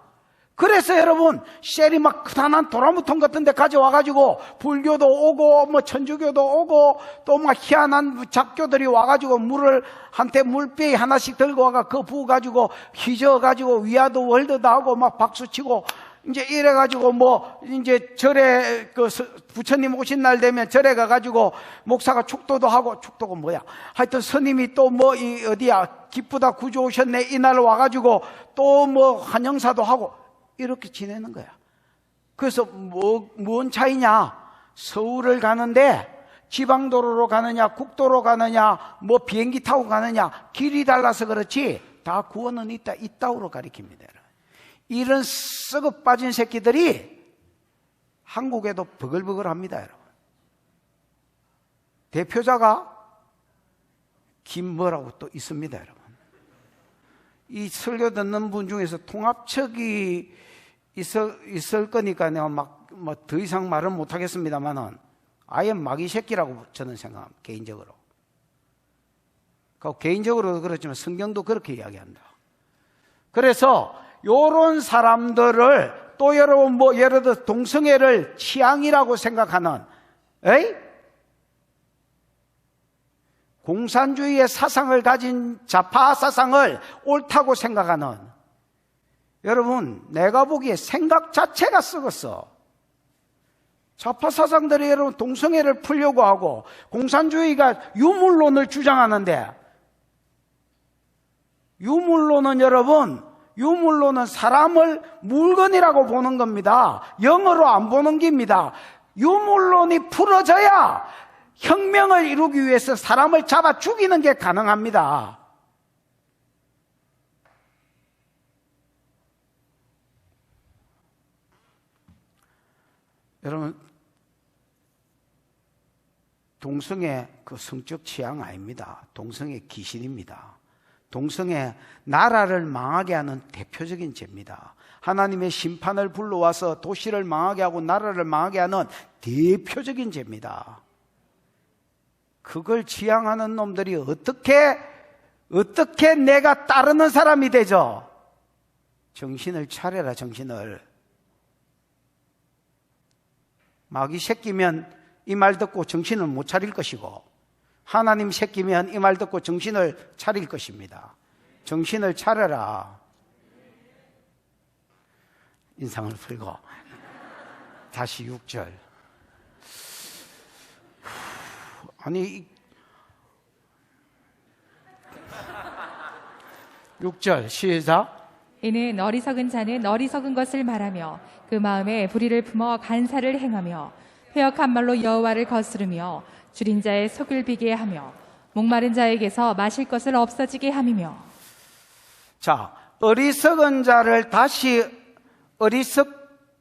그래서 여러분 셀이 막 크다란 도라무통 같은 데 가져와가지고 불교도 오고 뭐 천주교도 오고 또 막 희한한 작교들이 와가지고 물을 한테 물병 하나씩 들고 와가 그 부어가지고 휘저어가지고 위아더 월드도 하고 막 박수치고 이제 이래가지고 뭐 이제 절에 그 부처님 오신 날 되면 절에 가가지고 목사가 축도도 하고 축도가 뭐야? 하여튼 스님이 또 뭐 이 어디야 기쁘다 구주 오셨네 이날 와가지고 또 뭐 환영사도 하고 이렇게 지내는 거야. 그래서 뭔 차이냐? 서울을 가는데 지방도로로 가느냐 국도로 가느냐 뭐 비행기 타고 가느냐 길이 달라서 그렇지 다 구원은 있다. 이따위로 가리킵니다. 이런 썩어 빠진 새끼들이 한국에도 버글버글합니다. 여러분. 대표자가 김뭐라고 또 있습니다. 여러분. 이 설교 듣는 분 중에서 통합측이 있을 거니까 내가 막 더 이상 말은 못하겠습니다만은 아예 마귀 새끼라고 저는 생각합니다. 개인적으로. 개인적으로도 그렇지만 성경도 그렇게 이야기한다. 그래서 요런 사람들을 또 여러분 뭐 예를 들어 동성애를 취향이라고 생각하는 공산주의의 사상을 가진 좌파 사상을 옳다고 생각하는 여러분 내가 보기에 생각 자체가 썩었어. 좌파 사상들이 여러분 동성애를 풀려고 하고 공산주의가 유물론을 주장하는데 유물론은 사람을 물건이라고 보는 겁니다. 영어로 안 보는 겁니다. 유물론이 풀어져야 혁명을 이루기 위해서 사람을 잡아 죽이는 게 가능합니다. 여러분 동성애 그 성적 취향 아닙니다. 동성애 귀신입니다. 동성애 나라를 망하게 하는 대표적인 죄입니다. 하나님의 심판을 불러와서 도시를 망하게 하고 나라를 망하게 하는 대표적인 죄입니다. 그걸 지향하는 놈들이 어떻게 내가 따르는 사람이 되죠? 정신을 차려라. 정신을. 마귀 새끼면 이 말 듣고 정신을 못 차릴 것이고, 하나님 새끼면 이 말 듣고 정신을 차릴 것입니다. 정신을 차려라. 인상을 풀고 다시 6절. 아니 6절 시작. 이는 어리석은 자는 어리석은 것을 말하며 그 마음에 불의를 품어 간사를 행하며 패역한 말로 여호와를 거스르며 줄인 자의 속을 비게 하며 목마른 자에게서 마실 것을 없어지게 함이며. 자, 어리석은 자를 다시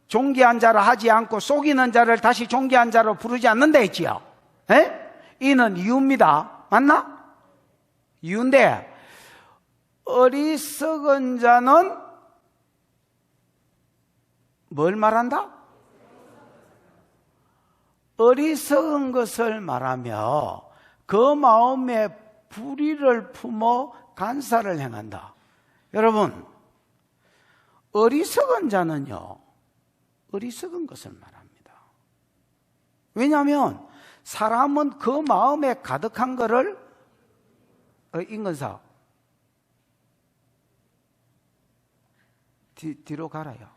존귀한 자로 하지 않고 속이는 자를 다시 존귀한 자로 부르지 않는다 했지요. 에? 이는 이유입니다. 맞나? 이유인데, 어리석은 자는 뭘 말한다? 어리석은 것을 말하며 그 마음에 불의를 품어 간사를 행한다. 여러분, 어리석은 자는요, 어리석은 것을 말합니다. 왜냐하면 사람은 그 마음에 가득한 거를 인건사 뒤로 가라요.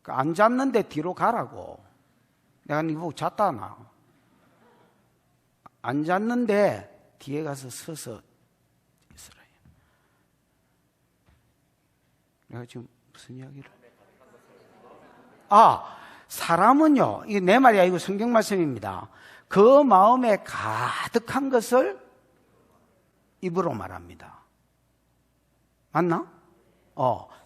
안 잤는데 뒤로 가라고. 내가 니 보고 잤다 나. 안 잤는데 뒤에 가서 서서 있으라. 내가 지금 무슨 이야기를? 사람은요, 이게 내 말이 아니고 성경 말씀입니다. 그 마음에 가득한 것을 입으로 말합니다. 맞나?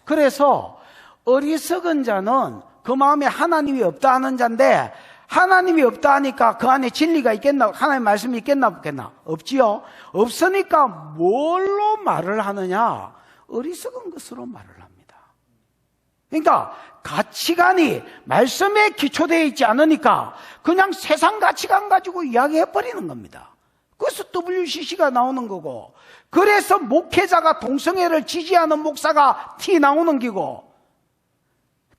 그래서 어리석은 자는 그 마음에 하나님이 없다 하는 자인데, 하나님이 없다 하니까 그 안에 진리가 있겠나? 하나님의 말씀이 있겠나 없겠나? 없지요. 없으니까 뭘로 말을 하느냐? 어리석은 것으로 말을 합니다. 그러니까 가치관이 말씀에 기초되어 있지 않으니까 그냥 세상 가치관 가지고 이야기해버리는 겁니다. 그래서 WCC가 나오는 거고, 그래서 목회자가 동성애를 지지하는 목사가 티 나오는 기고,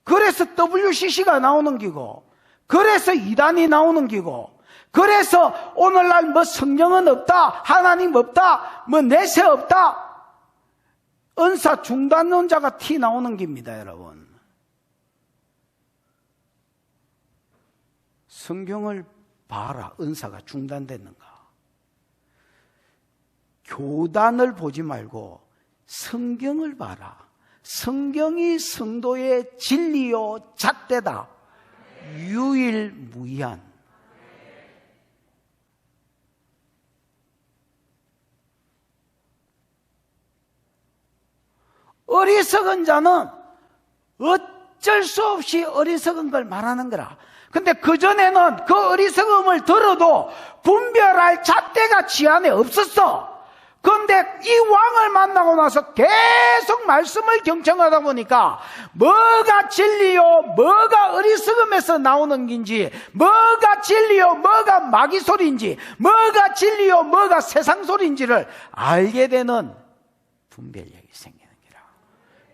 그래서 WCC가 나오는 기고, 그래서 이단이 나오는 기고, 그래서 오늘날 뭐 성령은 없다, 하나님 없다, 뭐 내세 없다, 은사 중단론자가 티 나오는 겁니다, 여러분. 성경을 봐라, 은사가 중단됐는가. 교단을 보지 말고 성경을 봐라. 성경이 성도의 진리요 잣대다. 유일무이한. 어리석은 자는 어쩔 수 없이 어리석은 걸 말하는 거라. 근데 그전에는 그 어리석음을 들어도 분별할 잣대가 지 안에 없었어. 그런데 이 왕을 만나고 나서 계속 말씀을 경청하다 보니까 뭐가 진리요, 뭐가 어리석음에서 나오는 긴지, 뭐가 진리요, 뭐가 마귀 소리인지, 뭐가 진리요, 뭐가 세상 소리인지를 알게 되는 분별력이 생기는 기라.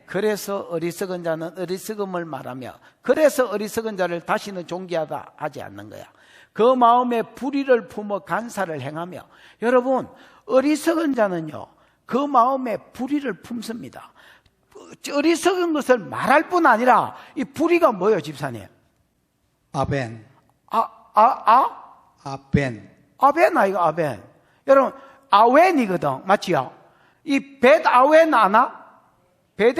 그래서 어리석은 자는 어리석음을 말하며, 그래서 어리석은 자를 다시는 존귀하다 하지 않는 거야. 그 마음에 불의를 품어 간사를 행하며. 여러분, 어리석은 자는요, 그 마음에 불의를 품습니다. 어리석은 것을 말할 뿐 아니라, 이 불의가 뭐예요, 집사님? 아벤. 아벤. 아벤 아이가 아벤. 여러분, 아웬이거든. 맞지요? 이 벳 아웬 아나? 벳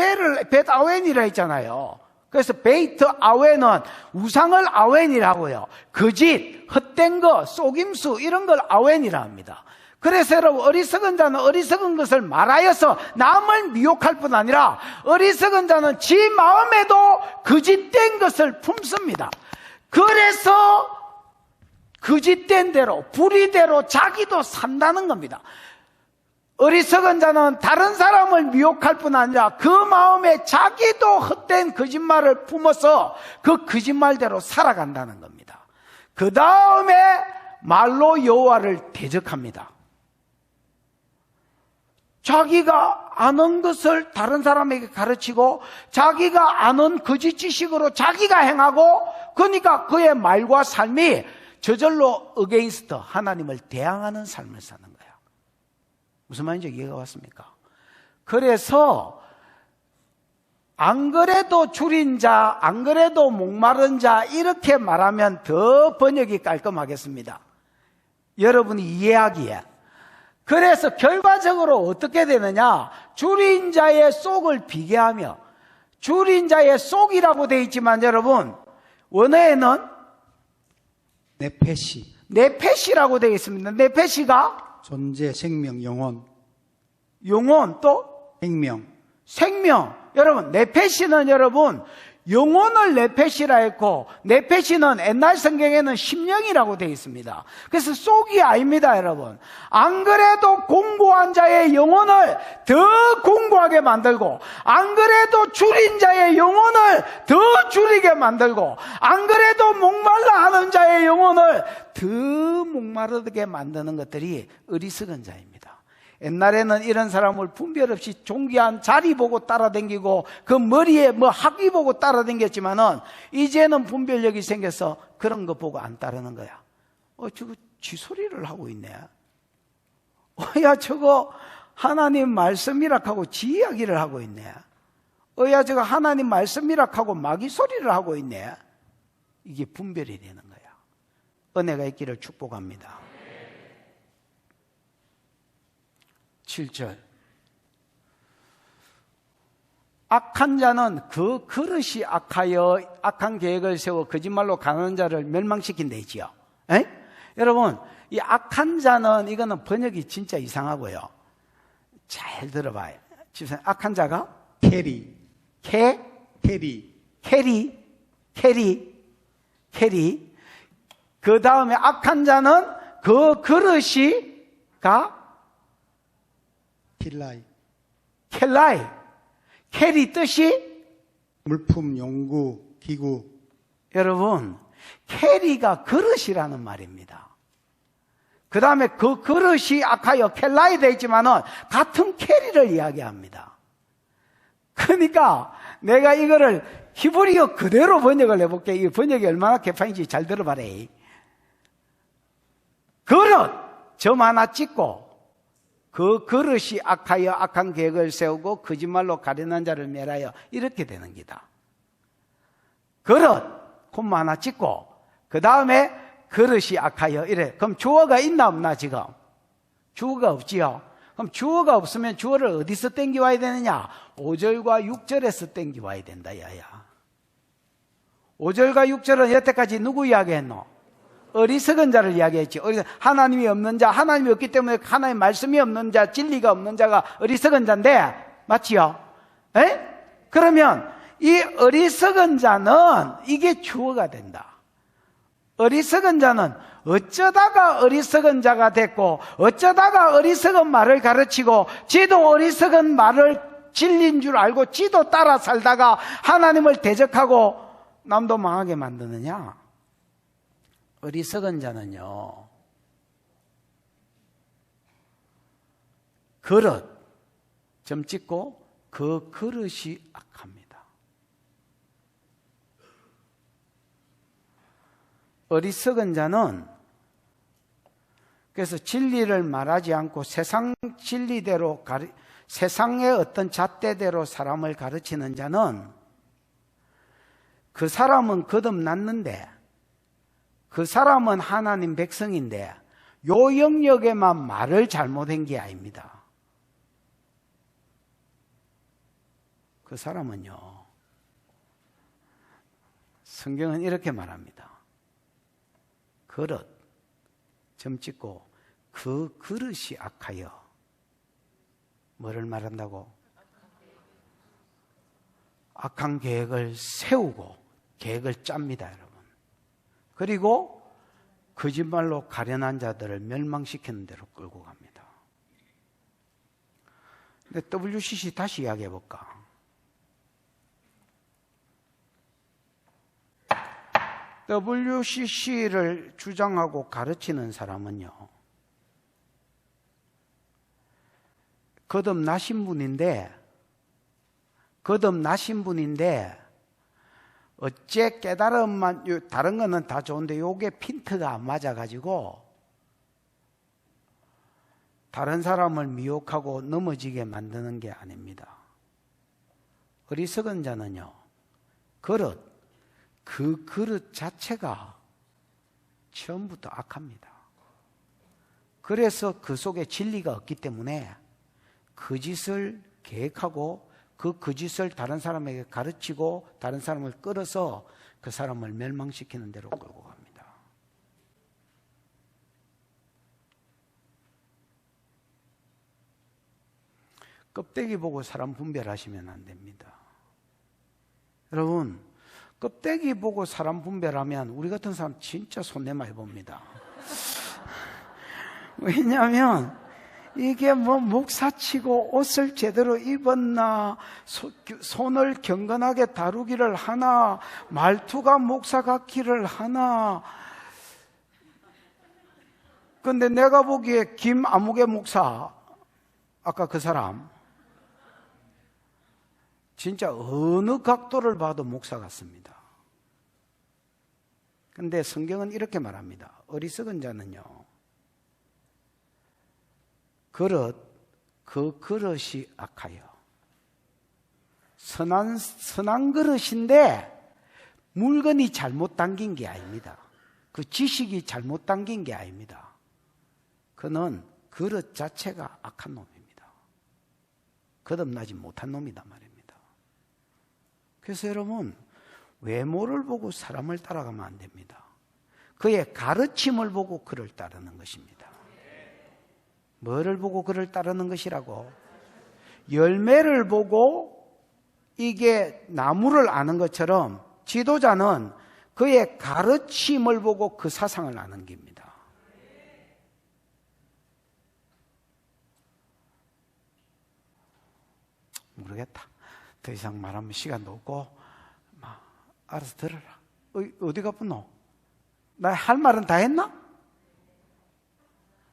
아웬이라 했잖아요. 그래서 베이트 아웬은 우상을 아웬이라고요. 거짓, 헛된 거, 속임수 이런 걸 아웬이라 합니다. 그래서 여러분, 어리석은 자는 어리석은 것을 말하여서 남을 미혹할 뿐 아니라, 어리석은 자는 지 마음에도 거짓된 것을 품습니다. 그래서 거짓된 대로, 불의대로 자기도 산다는 겁니다. 어리석은 자는 다른 사람을 미혹할 뿐 아니라 그 마음에 자기도 헛된 거짓말을 품어서 그 거짓말대로 살아간다는 겁니다. 그 다음에 말로 여호와를 대적합니다. 자기가 아는 것을 다른 사람에게 가르치고, 자기가 아는 거짓 지식으로 자기가 행하고, 그러니까 그의 말과 삶이 저절로 어게인스트 하나님을 대항하는 삶을 사는 거야. 무슨 말인지 이해가 왔습니까? 그래서 안 그래도 줄인 자, 안 그래도 목마른 자 이렇게 말하면 더 번역이 깔끔하겠습니다. 여러분이 이해하기에. 그래서 결과적으로 어떻게 되느냐? 줄인 자의 속을 비교하며, 줄인 자의 속이라고 되어 있지만 여러분 원어에는 네페시, 네페시라고 되어 있습니다. 네페시가 존재, 생명, 영혼, 영혼 또 생명. 생명. 여러분 네페시는 여러분 영혼을 네페시라 했고, 네페시는 옛날 성경에는 심령이라고 되어 있습니다. 그래서 속이 아닙니다, 여러분. 안 그래도 공고한 자의 영혼을 더 공고하게 만들고, 안 그래도 줄인 자의 영혼을 더 줄이게 만들고, 안 그래도 목말라 하는 자의 영혼을 더 목마르게 만드는 것들이 어리석은 자입니다. 옛날에는 이런 사람을 분별 없이 존귀한 자리 보고 따라다니고 그 머리에 뭐 학위 보고 따라다녔지만은 이제는 분별력이 생겨서 그런 거 보고 안 따르는 거야. 저거 쥐소리를 하고 있네. 야, 저거 하나님 말씀이라 하고 지 이야기를 하고 있네. 야, 저거 하나님 말씀이라 하고 마귀 소리를 하고 있네. 이게 분별이 되는 거야. 은혜가 있기를 축복합니다. 7절. 악한 자는 그 그릇이 악하여 악한 계획을 세워 거짓말로 가난한 자를 멸망시킨다지요. 여러분, 이 악한 자는 이거는 번역이 진짜 이상하고요. 잘 들어봐요. 집사님, 악한 자가 캐리, 캐리. 그 다음에 악한 자는 그 그릇이가 켈라이. 캐리 뜻이 물품, 용구, 기구. 여러분, 캐리가 그릇이라는 말입니다. 그 다음에 그 그릇이 악하여 켈라이 되어 있지만은 같은 캐리를 이야기합니다. 그러니까 내가 이거를 히브리어 그대로 번역을 해볼게. 이 번역이 얼마나 개판인지 잘 들어봐라. 그릇 점 하나 찍고 그 그릇이 악하여 악한 계획을 세우고 거짓말로 가련한 자를 멸하여 이렇게 되는 기다. 그릇 콤마 하나 찍고 그 다음에 그릇이 악하여 이래. 그럼 주어가 있나 없나 지금? 주어가 없지요. 그럼 주어가 없으면 주어를 어디서 땡겨와야 되느냐? 5절과 6절에서 땡겨와야 된다 야야. 5절과 6절은 여태까지 누구 이야기했노? 어리석은 자를 이야기했지. 하나님이 없는 자, 하나님이 없기 때문에 하나님 말씀이 없는 자, 진리가 없는 자가 어리석은 자인데, 맞지요? 그러면 이 어리석은 자는 이게 주어가 된다. 어리석은 자는 어쩌다가 어리석은 자가 됐고, 어쩌다가 어리석은 말을 가르치고, 지도 어리석은 말을 진리인 줄 알고 지도 따라 살다가 하나님을 대적하고 남도 망하게 만드느냐? 어리석은 자는요, 그릇 점 찍고 그 그릇이 악합니다. 어리석은 자는 그래서 진리를 말하지 않고 세상 진리대로 세상의 어떤 잣대대로 사람을 가르치는 자는 그 사람은 거듭났는데 그 사람은 하나님 백성인데 요 영역에만 말을 잘못한 게 아닙니다. 그 사람은요, 성경은 이렇게 말합니다. 그릇 점 찍고 그 그릇이 악하여 뭐를 말한다고? 악한 계획을 세우고 계획을 짭니다, 여러분. 그리고 거짓말로 가련한 자들을 멸망시키는 대로 끌고 갑니다. 근데 WCC 다시 이야기해 볼까? WCC를 주장하고 가르치는 사람은요, 거듭나신 분인데 어째 깨달음만, 다른 거는 다 좋은데 요게 핀트가 안 맞아가지고 다른 사람을 미혹하고 넘어지게 만드는 게 아닙니다. 어리석은 자는요, 그 그릇 자체가 처음부터 악합니다. 그래서 그 속에 진리가 없기 때문에 그 짓을 계획하고 그 짓을 다른 사람에게 가르치고 다른 사람을 끌어서 그 사람을 멸망시키는 대로 끌고 갑니다. 껍데기 보고 사람 분별하시면 안 됩니다. 여러분, 껍데기 보고 사람 분별하면 우리 같은 사람 진짜 손해 많이 봅니다. 왜냐하면 이게 뭐 목사치고 옷을 제대로 입었나, 손을 경건하게 다루기를 하나, 말투가 목사 같기를 하나. 근데 내가 보기에 김아무개 목사, 아까 그 사람 진짜 어느 각도를 봐도 목사 같습니다. 근데 성경은 이렇게 말합니다. 어리석은 자는요, 그 그릇이 악하여. 선한 그릇인데 물건이 잘못 담긴 게 아닙니다. 그 지식이 잘못 담긴 게 아닙니다. 그는 그릇 자체가 악한 놈입니다. 거듭나지 못한 놈이다 말입니다. 그래서 여러분, 외모를 보고 사람을 따라가면 안 됩니다. 그의 가르침을 보고 그를 따르는 것입니다. 뭐를 보고 그를 따르는 것이라고? 열매를 보고 이게 나무를 아는 것처럼 지도자는 그의 가르침을 보고 그 사상을 아는 겁니다. 모르겠다. 더 이상 말하면 시간도 없고, 알아서 들어라. 어디가 분노? 나 할 말은 다 했나?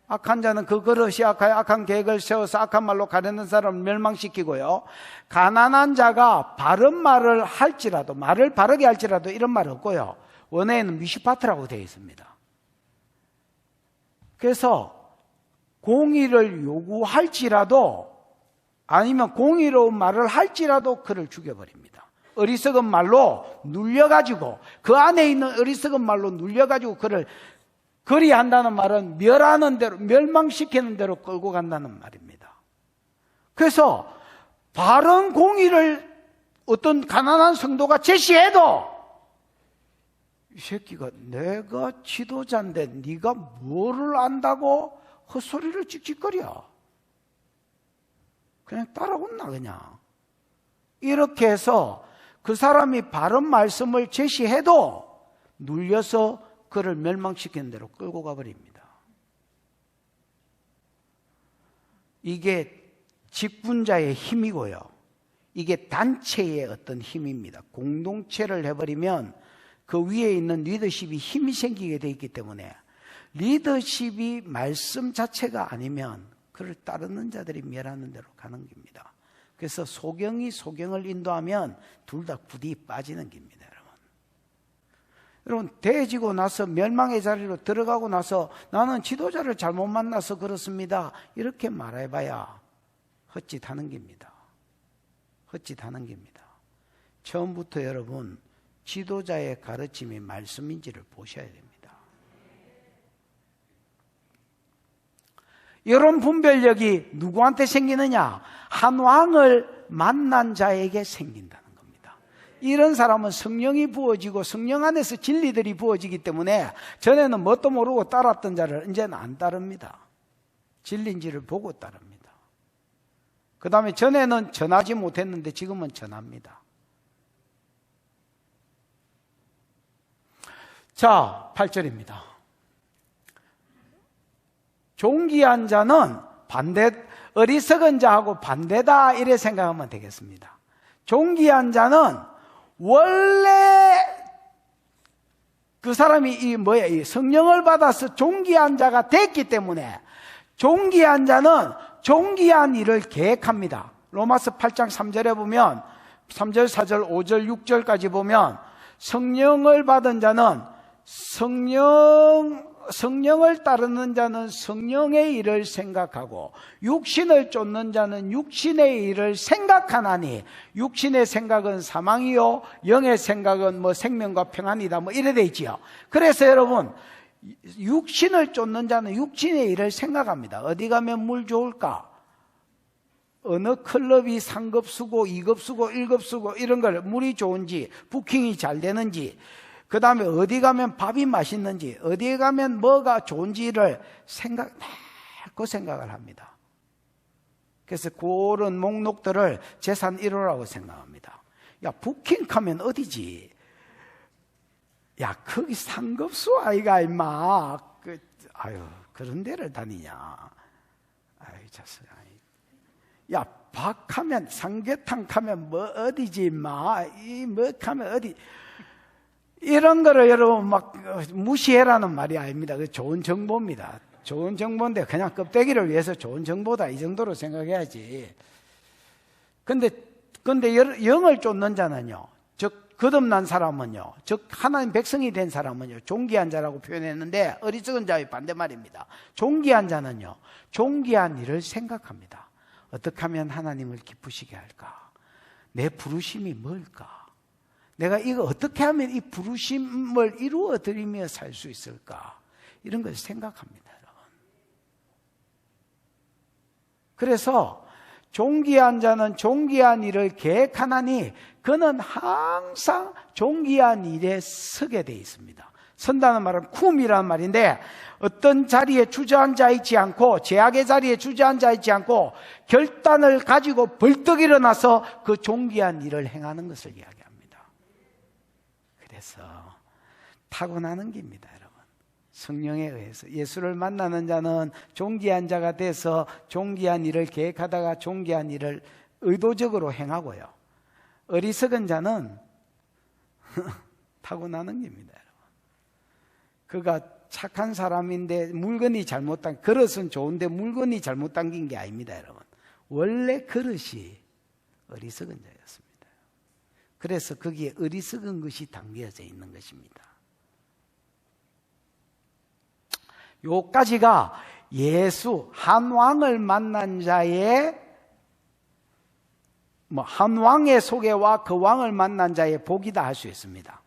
악한 자는 그 그릇이 악하여 악한 계획을 세워서 악한 말로 가르는 사람을 멸망시키고요, 가난한 자가 바른 말을 할지라도, 말을 바르게 할지라도 이런 말 없고요, 원어에는 미슈파트라고 되어 있습니다. 그래서 공의를 요구할지라도 아니면 공의로운 말을 할지라도 그를 죽여버립니다. 어리석은 말로 눌려가지고, 그 안에 있는 어리석은 말로 눌려가지고 그를 그리한다는 말은 멸하는 대로, 멸망시키는 대로 끌고 간다는 말입니다. 그래서 바른 공의를 어떤 가난한 성도가 제시해도 이 새끼가 내가 지도자인데 네가 뭐를 안다고 헛소리를 찍찍거려. 그냥 따라온나 그냥. 이렇게 해서 그 사람이 바른 말씀을 제시해도 눌려서 그를 멸망시키는 대로 끌고 가버립니다. 이게 직분자의 힘이고요, 이게 단체의 어떤 힘입니다. 공동체를 해버리면 그 위에 있는 리더십이 힘이 생기게 돼 있기 때문에, 리더십이 말씀 자체가 아니면 그를 따르는 자들이 멸하는 대로 가는 겁니다. 그래서 소경이 소경을 인도하면 둘 다 굳이 빠지는 겁니다. 여러분, 대지고 나서 멸망의 자리로 들어가고 나서 나는 지도자를 잘못 만나서 그렇습니다, 이렇게 말해봐야 헛짓하는 겁니다. 헛짓하는 겁니다. 처음부터 여러분, 지도자의 가르침이 말씀인지를 보셔야 됩니다. 이런 분별력이 누구한테 생기느냐? 한 왕을 만난 자에게 생긴다는 겁니다. 이런 사람은 성령이 부어지고 성령 안에서 진리들이 부어지기 때문에 전에는 뭣도 모르고 따랐던 자를 이제는 안 따릅니다. 진리인지를 보고 따릅니다. 그 다음에 전에는 전하지 못했는데 지금은 전합니다. 자, 8절입니다. 존귀한 자는 어리석은 자하고 반대다, 이래 생각하면 되겠습니다. 존귀한 자는 원래 그 사람이 이 성령을 받아서 존귀한 자가 됐기 때문에 존귀한 자는 존귀한 일을 계획합니다. 로마서 8장 3절에 보면 3절, 4절, 5절, 6절까지 보면 성령을 받은 자는 성령을 따르는 자는 성령의 일을 생각하고 육신을 쫓는 자는 육신의 일을 생각하나니 육신의 생각은 사망이요 영의 생각은 뭐 생명과 평안이다 뭐 이래 돼 있지요. 그래서 여러분 육신을 쫓는 자는 육신의 일을 생각합니다. 어디 가면 물 좋을까? 어느 클럽이 상급수고 2급수고 1급수고 이런 걸 물이 좋은지 부킹이 잘 되는지 그 다음에 어디 가면 밥이 맛있는지 어디에 가면 뭐가 좋은지를 자꾸 생각을 합니다. 그래서 그런 목록들을 재산 1호라고 생각합니다. 야 부킹하면 어디지? 야 거기 상급수 아이가 임마 아유 그런 데를 다니냐. 아유 자스 야, 박하면, 삼계탕 하면 뭐 어디지, 임마. 뭐 하면 어디. 이런 거를 여러분 막 무시해라는 말이 아닙니다. 그 좋은 정보입니다. 좋은 정보인데 그냥 껍데기를 위해서 좋은 정보다 이 정도로 생각해야지. 근데 영을 쫓는 자는요, 즉, 거듭난 사람은요, 즉, 하나님 백성이 된 사람은요, 존귀한 자라고 표현했는데 어리석은 자의 반대말입니다. 존귀한 자는요, 존귀한 일을 생각합니다. 어떻게 하면 하나님을 기쁘시게 할까? 내 부르심이 뭘까? 내가 이거 어떻게 하면 이 부르심을 이루어 드리며 살 수 있을까? 이런 걸 생각합니다, 여러분. 그래서 존귀한 자는 존귀한 일을 계획하나니 그는 항상 존귀한 일에 서게 돼 있습니다. 선다는 말은 쿰이라는 말인데 어떤 자리에 주저앉아 있지 않고 제약의 자리에 주저앉아 있지 않고 결단을 가지고 벌떡 일어나서 그 존귀한 일을 행하는 것을 이야기합니다. 그래서 타고나는 길입니다, 여러분. 성령에 의해서 예수를 만나는 자는 존귀한 자가 돼서 존귀한 일을 계획하다가 존귀한 일을 의도적으로 행하고요. 어리석은 자는 타고나는 길입니다, 여러분. 그가 착한 사람인데 물건이 잘못 당긴, 그릇은 좋은데 물건이 잘못 당긴 게 아닙니다, 여러분. 원래 그릇이 어리석은 자였습니다. 그래서 거기에 어리석은 것이 담겨져 있는 것입니다. 요까지가 예수 한 왕을 만난 자의 한 왕의 소개와 그 왕을 만난 자의 복이다 할 수 있습니다.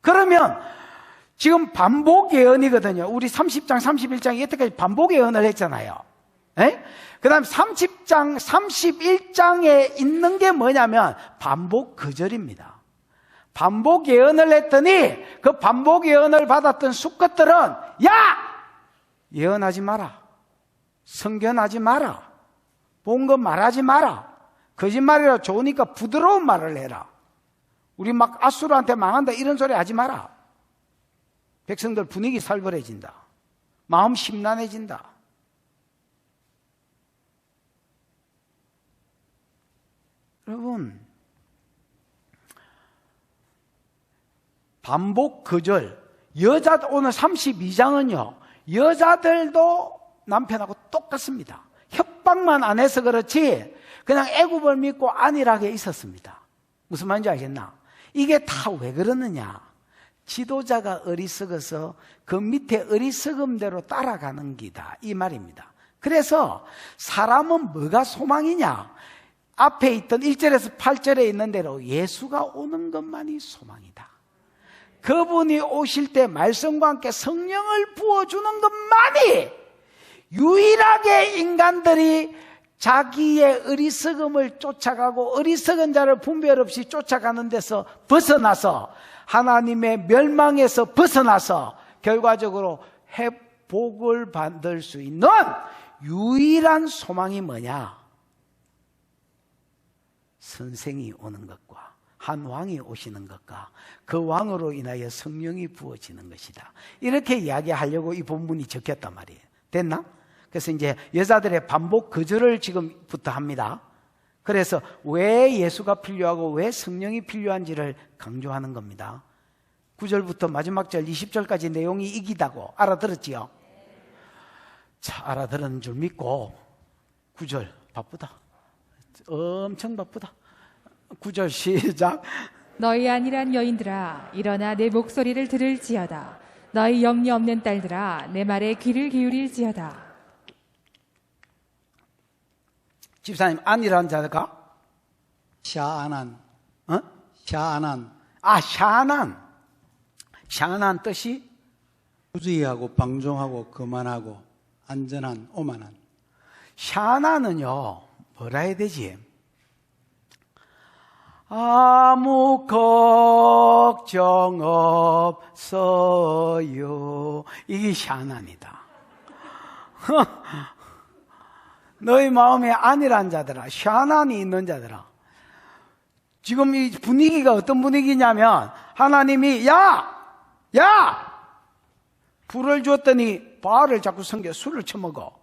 그러면 지금 반복 예언이거든요. 우리 30장, 31장에 여태까지 반복 예언을 했잖아요. 그 다음 30장, 31장에 있는 게 뭐냐면 반복 거절입니다. 반복 예언을 했더니 그 반복 예언을 받았던 수컷들은 야! 예언하지 마라. 선견하지 마라. 본 거 말하지 마라. 거짓말이라 좋으니까 부드러운 말을 해라. 우리 막 아수르한테 망한다 이런 소리 하지 마라. 백성들 분위기 살벌해진다. 마음 심란해진다. 여러분, 반복 거절. 오늘 32장은요, 여자들도 남편하고 똑같습니다. 협박만 안 해서 그렇지, 그냥 애굽을 믿고 안일하게 있었습니다. 무슨 말인지 알겠나? 이게 다 왜 그러느냐? 지도자가 어리석어서 그 밑에 어리석음대로 따라가는 기다. 이 말입니다. 그래서 사람은 뭐가 소망이냐? 앞에 있던 1절에서 8절에 있는 대로 예수가 오는 것만이 소망이다. 그분이 오실 때 말씀과 함께 성령을 부어주는 것만이 유일하게 인간들이 자기의 어리석음을 쫓아가고 어리석은 자를 분별 없이 쫓아가는 데서 벗어나서 하나님의 멸망에서 벗어나서 결과적으로 회복을 받을 수 있는 유일한 소망이 뭐냐? 선생이 오는 것과 한 왕이 오시는 것과 그 왕으로 인하여 성령이 부어지는 것이다. 이렇게 이야기하려고 이 본문이 적혔단 말이에요. 됐나? 그래서 이제 여자들의 반복 거절을 지금부터 합니다. 그래서 왜 예수가 필요하고 왜 성령이 필요한지를 강조하는 겁니다. 9절부터 마지막 절 20절까지 내용이 이기다고 알아들었지요? 자, 알아들은 줄 믿고 9절 바쁘다. 엄청 바쁘다. 9절 시작. 너희 아니란 여인들아 일어나 내 목소리를 들을지어다. 너희 염려 없는 딸들아 내 말에 귀를 기울일지어다. 집사님, 안이라는 자가? 샤아난, 어? 샤아난, 아, 샤난. 샤난 뜻이? 부주의하고 방종하고 거만하고 안전한 오만한. 샤나는요, 뭐라 해야 되지? 아무 걱정 없어요. 이게 샤난이다. 너희 마음에 안이란 자들아, 샤난이 있는 자들아. 지금 이 분위기가 어떤 분위기냐면, 하나님이, 야! 불을 줬더니, 바알을 자꾸 섬겨 술을 처먹어.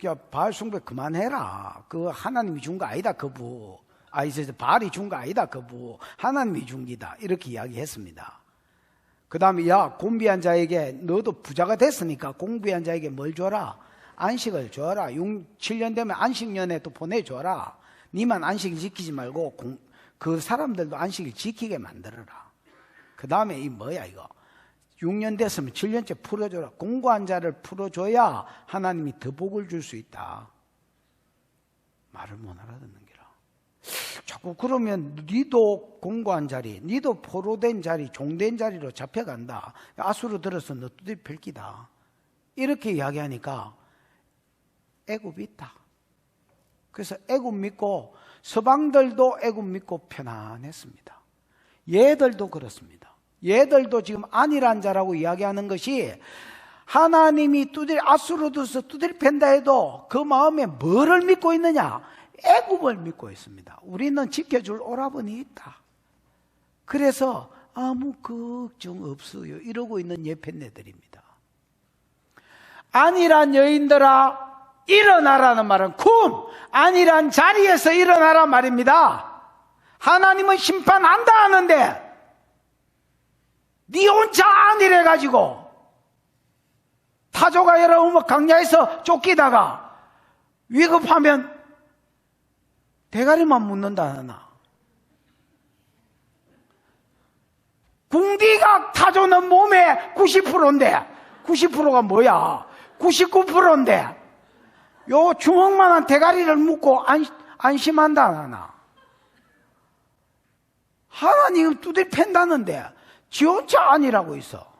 야, 바알 숭배 그만해라. 그 하나님이 준 거 아니다, 그 부. 이제 바알이 준 거 아니다, 그 부. 하나님이 준 기다. 이렇게 이야기했습니다. 그 다음에, 야, 공비한 자에게, 너도 부자가 됐으니까 공비한 자에게 뭘 줘라? 안식을 줘라. 7년 되면 안식년에 또 보내줘라. 니만 안식을 지키지 말고, 그 사람들도 안식을 지키게 만들어라. 그 다음에 이 뭐야, 이거. 6년 됐으면 7년째 풀어줘라. 공고한 자를 풀어줘야 하나님이 더 복을 줄 수 있다. 말을 못 알아듣는 게라. 자꾸 그러면 니도 공고한 자리, 니도 포로된 자리, 종된 자리로 잡혀간다. 아수로 들어서 너 두드려 펼기다. 이렇게 이야기하니까 애굽이 있다. 그래서 애굽 믿고 서방들도 애굽 믿고 편안했습니다. 얘들도 그렇습니다. 얘들도 지금 안이란 자라고 이야기하는 것이 하나님이 아수로 들어서 두드려 팬다 해도 그 마음에 뭐를 믿고 있느냐? 애굽을 믿고 있습니다. 우리는 지켜줄 오라버니 있다. 그래서 아무 걱정 없어요 이러고 있는 예편네들입니다. 안이란 여인들아 일어나라는 말은 안이란 자리에서 일어나라 말입니다. 하나님은 심판한다 하는데 네 혼자 안이래 가지고 타조가 여러 강야에서 쫓기다가 위급하면 대가리만 묻는다 하나. 궁디가 타조는 몸의 90%인데 90%가 뭐야? 99%인데 요 주먹만한 대가리를 묻고 안심한다 하나. 하나님 두드려 팬다는데 지 혼자 아니라고 있어.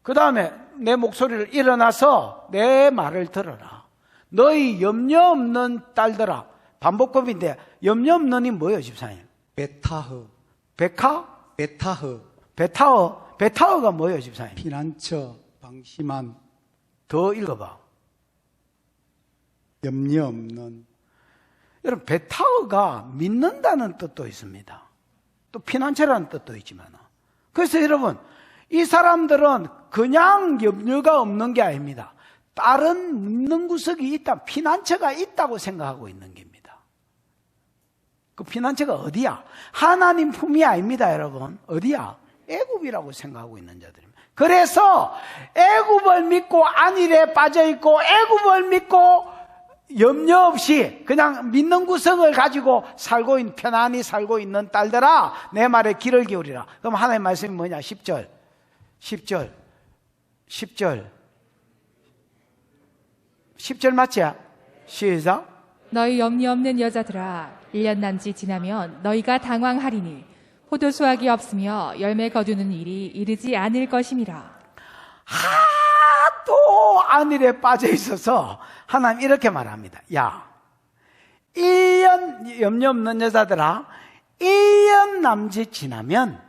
그 다음에 내 목소리를 일어나서 내 말을 들어라. 너희 염려 없는 딸들아. 반복법인데 염려 없는이 뭐예요, 집사님? 베타흐, 베카? 베타흐, 베타어? 베타어가 뭐예요, 집사님? 피난처, 방심한, 더 읽어봐. 염려 없는. 여러분, 베타어가 믿는다는 뜻도 있습니다. 또 피난처라는 뜻도 있지만. 그래서 여러분, 이 사람들은 그냥 염려가 없는 게 아닙니다. 다른 묻는 구석이 있다, 피난처가 있다고 생각하고 있는 겁니다. 그 피난처가 어디야? 하나님 품이 아닙니다, 여러분. 어디야? 애굽이라고 생각하고 있는 자들입니다. 그래서 애굽을 믿고 안일에 빠져있고 애굽을 믿고 염려 없이 그냥 믿는 구석을 가지고 편안히 살고 있는 딸들아, 내 말에 귀를 기울이라. 그럼 하나님의 말씀이 뭐냐? 10절 맞지? 시작. 너희 염려 없는 여자들아 1년 남짓 지나면 너희가 당황하리니 포도수확이 없으며 열매 거두는 일이 이르지 않을 것임이라. 하도 안일에 빠져 있어서 하나님 이렇게 말합니다. 야, 1년 염려 없는 여자들아 1년 남짓 지나면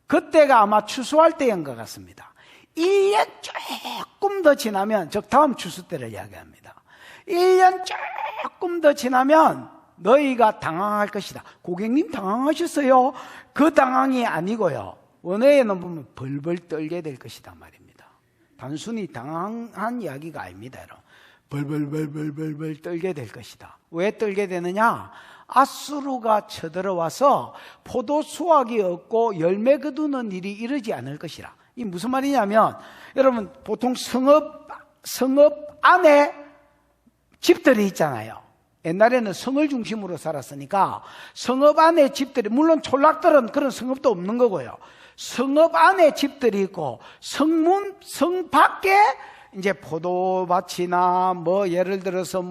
그때가 아마 추수할 때인 것 같습니다. 1년 조금 더 지나면, 즉 다음 추수 때를 이야기합니다. 1년 조금 더 지나면 너희가 당황할 것이다. 고객님 당황하셨어요? 그 당황이 아니고요. 원어에는 보면 벌벌 떨게 될 것이다 말입니다. 단순히 당황한 이야기가 아닙니다. 벌벌 떨게 될 것이다. 왜 떨게 되느냐? 아수르가 쳐들어와서 포도 수확이 없고 열매 거두는 일이 이르지 않을 것이라. 이 무슨 말이냐면, 여러분 보통 성읍 안에 집들이 있잖아요. 옛날에는 성을 중심으로 살았으니까 성읍 안에 집들이, 물론 촌락들은 그런 성읍도 없는 거고요. 성읍 안에 집들이 있고 성문, 성 밖에 이제 포도밭이나 예를 들어서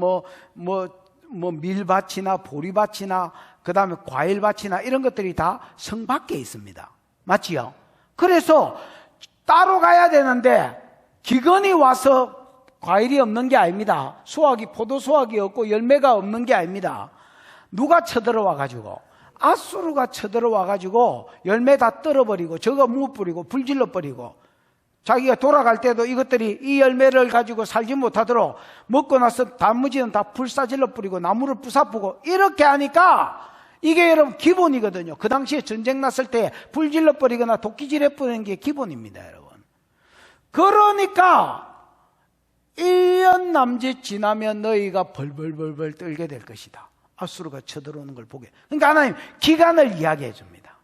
밀밭이나 보리밭이나 그 다음에 과일밭이나 이런 것들이 다 성 밖에 있습니다. 맞지요? 그래서 따로 가야 되는데 기근이 와서 과일이 없는 게 아닙니다. 포도 수확이 없고 열매가 없는 게 아닙니다. 누가 쳐들어와 가지고, 아수르가 쳐들어와 가지고 열매 다 떨어버리고 저거 무뿌리고 불질러 버리고, 자기가 돌아갈 때도 이것들이 이 열매를 가지고 살지 못하도록 먹고 나서 단무지는 다 불사질러 뿌리고 나무를 부사뿌고 이렇게 하니까 이게 여러분 기본이거든요. 그 당시에 전쟁 났을 때 불질러 버리거나 도끼질해 뿌리는 게 기본입니다, 여러분. 그러니까 1년 남짓 지나면 너희가 벌벌벌벌 떨게 될 것이다. 아수르가 쳐들어오는 걸 보게. 그러니까 하나님 기간을 이야기해 줍니다.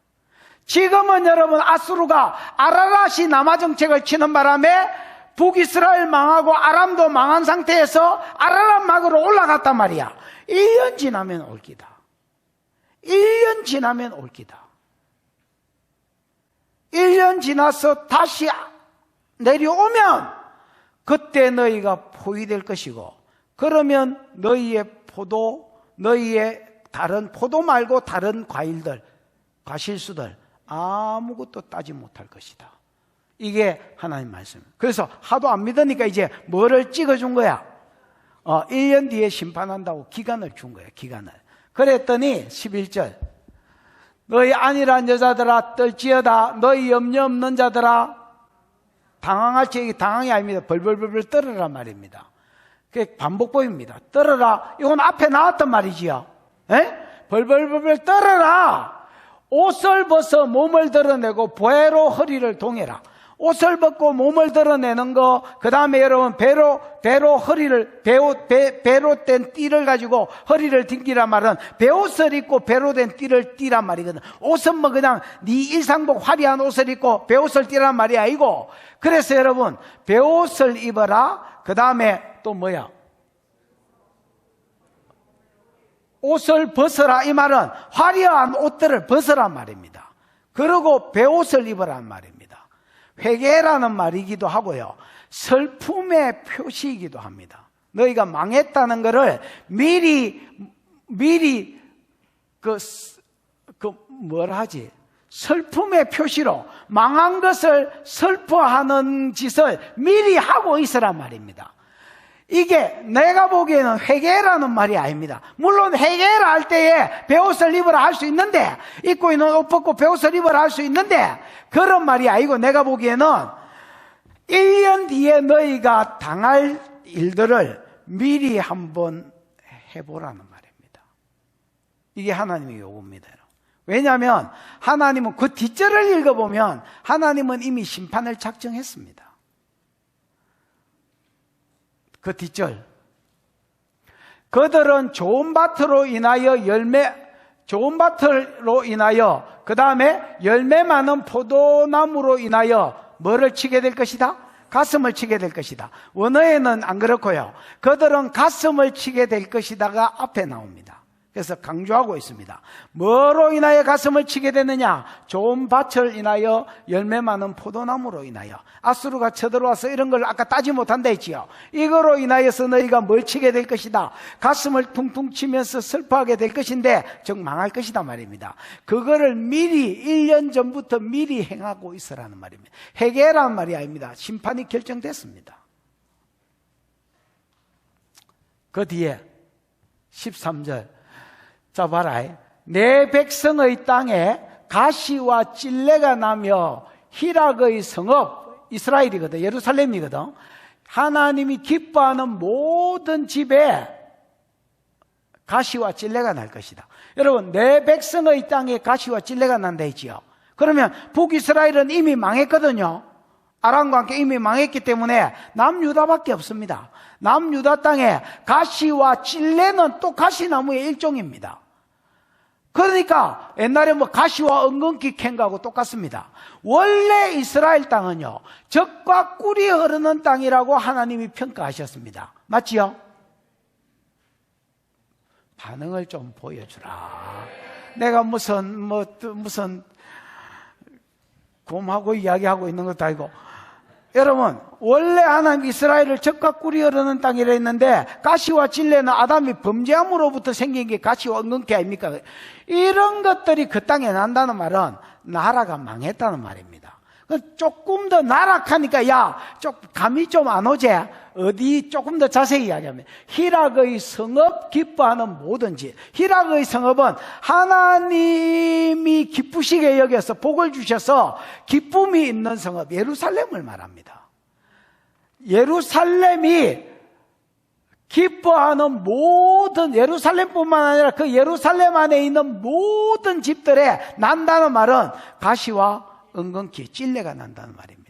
지금은 여러분 아수르가 아라랏이 남아 정책을 치는 바람에 북이스라엘 망하고 아람도 망한 상태에서 아라랏 막으로 올라갔단 말이야. 1년 지나면 올 기다. 1년 지나면 올 기다. 1년 지나서 다시 내려오면 그때 너희가 포위될 것이고, 그러면 너희의 다른 포도 말고 다른 과일들, 과실수들 아무것도 따지 못할 것이다. 이게 하나님 말씀입니다. 그래서 하도 안 믿으니까 이제 뭐를 찍어준 거야? 1년 뒤에 심판한다고 기간을 준 거야, 기간을. 그랬더니 11절, 너희 안일한 여자들아 떨지어다. 너희 염려 없는 자들아 당황할지. 당황이 아닙니다. 벌벌벌벌 떨어라 말입니다. 그게 반복법입니다. 떨어라. 이건 앞에 나왔단 말이지요. 벌벌벌벌 떨어라. 옷을 벗어 몸을 드러내고 배로 허리를 동해라. 옷을 벗고 몸을 드러내는 거, 그 다음에 여러분 배로 된 띠를 가지고 허리를 딩기란 말은 배옷을 입고 배로 된 띠를 띠란 말이거든. 옷은 그냥 네 일상복 화려한 옷을 입고 배옷을 띠란 말이 아니고, 그래서 여러분 배옷을 입어라. 그 다음에 또 뭐야? 옷을 벗어라. 이 말은 화려한 옷들을 벗어란 말입니다. 그리고 배옷을 입어란 말입니다. 회개라는 말이기도 하고요, 슬픔의 표시이기도 합니다. 너희가 망했다는 것을 미리 슬픔의 표시로 망한 것을 슬퍼하는 짓을 미리 하고 있으란 말입니다. 이게 내가 보기에는 회개라는 말이 아닙니다. 물론 회개를 할 때에 배옷을 입으라 할 수 있는데, 입고 있는 옷 벗고 배옷을 입으라 할 수 있는데, 그런 말이 아니고 내가 보기에는 1년 뒤에 너희가 당할 일들을 미리 한번 해보라는 말입니다. 이게 하나님의 요구입니다. 왜냐하면 하나님은 그 뒷절을 읽어보면 하나님은 이미 심판을 작정했습니다. 그 뒷절, 그들은 좋은 밭으로 인하여 그 다음에 열매 많은 포도나무로 인하여 뭐를 치게 될 것이다? 가슴을 치게 될 것이다. 원어에는 안 그렇고요, 그들은 가슴을 치게 될 것이다가 앞에 나옵니다. 그래서 강조하고 있습니다. 뭐로 인하여 가슴을 치게 되느냐? 좋은 밭을 인하여 열매 많은 포도나무로 인하여. 아수르가 쳐들어와서 이런 걸 아까 따지 못한다 했지요. 이거로 인하여서 너희가 뭘 치게 될 것이다. 가슴을 퉁퉁 치면서 슬퍼하게 될 것인데 즉 망할 것이다 말입니다. 그거를 미리 1년 전부터 미리 행하고 있으라는 말입니다. 회개라는 말이 아닙니다. 심판이 결정됐습니다. 그 뒤에 13절, 자 봐라, 내 백성의 땅에 가시와 찔레가 나며 희락의 성읍, 이스라엘이거든, 예루살렘이거든, 하나님이 기뻐하는 모든 집에 가시와 찔레가 날 것이다. 여러분, 내 백성의 땅에 가시와 찔레가 난다 했지요. 그러면 북이스라엘은 이미 망했거든요. 아람과 함께 이미 망했기 때문에 남유다밖에 없습니다. 남유다 땅에 가시와 찔레는 또 가시나무의 일종입니다. 그러니까 옛날에 가시와 엉겅퀴 캔 거하고 똑같습니다. 원래 이스라엘 땅은요, 젖과 꿀이 흐르는 땅이라고 하나님이 평가하셨습니다. 맞지요? 반응을 좀 보여주라. 내가 무슨 곰하고 이야기하고 있는 것도 아니고, 여러분, 원래 하나님 이스라엘을 적과 꿀이 흐르는 땅이라 했는데, 가시와 진레는 아담이 범죄함으로부터 생긴 게 가시와 은근기 아닙니까? 이런 것들이 그 땅에 난다는 말은 나라가 망했다는 말입니다. 조금 더 나락하니까, 야, 감이 좀 안 오지? 어디 조금 더 자세히 이야기하면, 희락의 성읍 기뻐하는 모든 집. 희락의 성읍은 하나님이 기쁘시게 여겨서 복을 주셔서 기쁨이 있는 성읍, 예루살렘을 말합니다. 예루살렘이 기뻐하는 모든, 예루살렘뿐만 아니라 그 예루살렘 안에 있는 모든 집들에 난다는 말은 가시와 은근키, 찔레가 난다는 말입니다.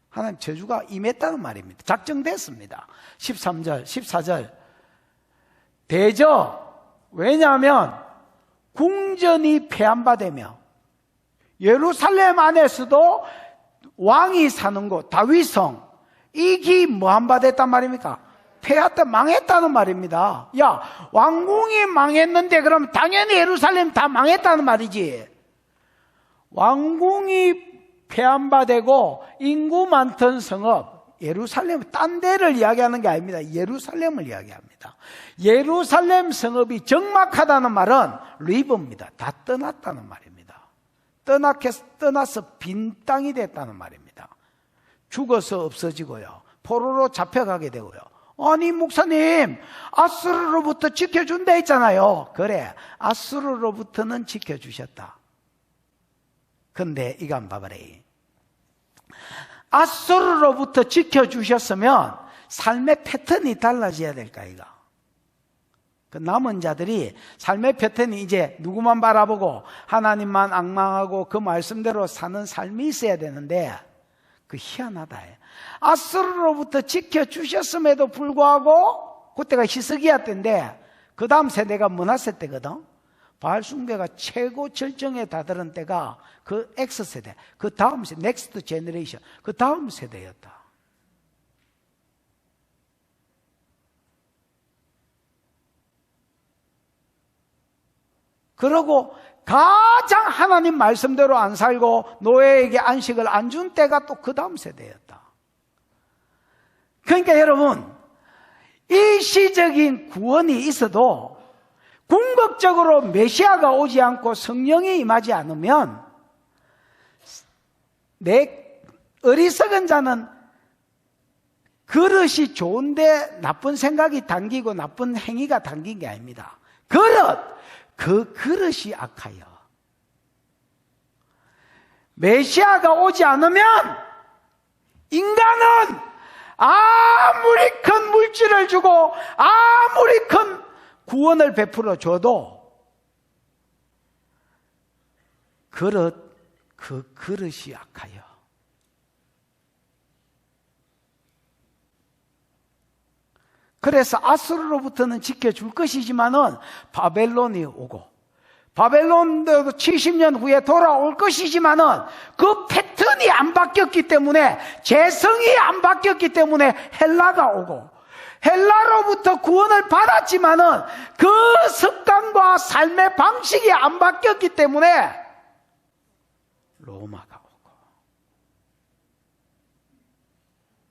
하나님 저주가 임했다는 말입니다. 작정됐습니다. 13절, 14절. 대저, 왜냐하면 궁전이 폐함받으며 예루살렘 안에서도 왕이 사는 곳, 다윗성, 이기 뭐함받았단 말입니까? 폐하다, 망했다는 말입니다. 야, 왕궁이 망했는데 그럼 당연히 예루살렘 다 망했다는 말이지. 왕궁이 폐함받고 인구 많던 성읍 예루살렘, 딴 데를 이야기하는 게 아닙니다. 예루살렘을 이야기합니다. 예루살렘 성읍이 적막하다는 말은 리브입니다. 다 떠났다는 말입니다. 떠나서 빈 땅이 됐다는 말입니다. 죽어서 없어지고요, 포로로 잡혀가게 되고요. 아니 목사님, 아수르로부터 지켜준다 했잖아요. 그래, 아수르로부터는 지켜주셨다. 근데 이거 한번 봐봐라. 아수르로부터 지켜주셨으면 삶의 패턴이 달라져야 될까 이거. 그 남은 자들이 삶의 패턴이 이제 누구만 바라보고 하나님만 앙망하고 그 말씀대로 사는 삶이 있어야 되는데, 그 희한하다. 아수르로부터 지켜주셨음에도 불구하고, 그때가 히스기야 때인데 그 다음 세대가 므낫세 때거든. 바알 숭배가 최고 절정에 다다른 때가 그 X세대, 그 다음 세대, 넥스트 제너레이션, 그 다음 세대였다. 그러고 가장 하나님 말씀대로 안 살고 노예에게 안식을 안 준 때가 또 그 다음 세대였다. 그러니까 여러분, 일시적인 구원이 있어도 궁극적으로 메시아가 오지 않고 성령이 임하지 않으면 내 어리석은 자는 그릇이 좋은데 나쁜 생각이 당기고 나쁜 행위가 당긴 게 아닙니다. 그 그릇이 악하여. 메시아가 오지 않으면 인간은 아무리 큰 물질을 주고 아무리 큰 구원을 베풀어 줘도 그 그릇이 악하여. 그래서 아수르로부터는 지켜줄 것이지만은 바벨론이 오고, 바벨론도 70년 후에 돌아올 것이지만은 그 패턴이 안 바뀌었기 때문에, 재성이 안 바뀌었기 때문에 헬라가 오고, 헬라로부터 구원을 받았지만은 그 습관과 삶의 방식이 안 바뀌었기 때문에 로마가 오고,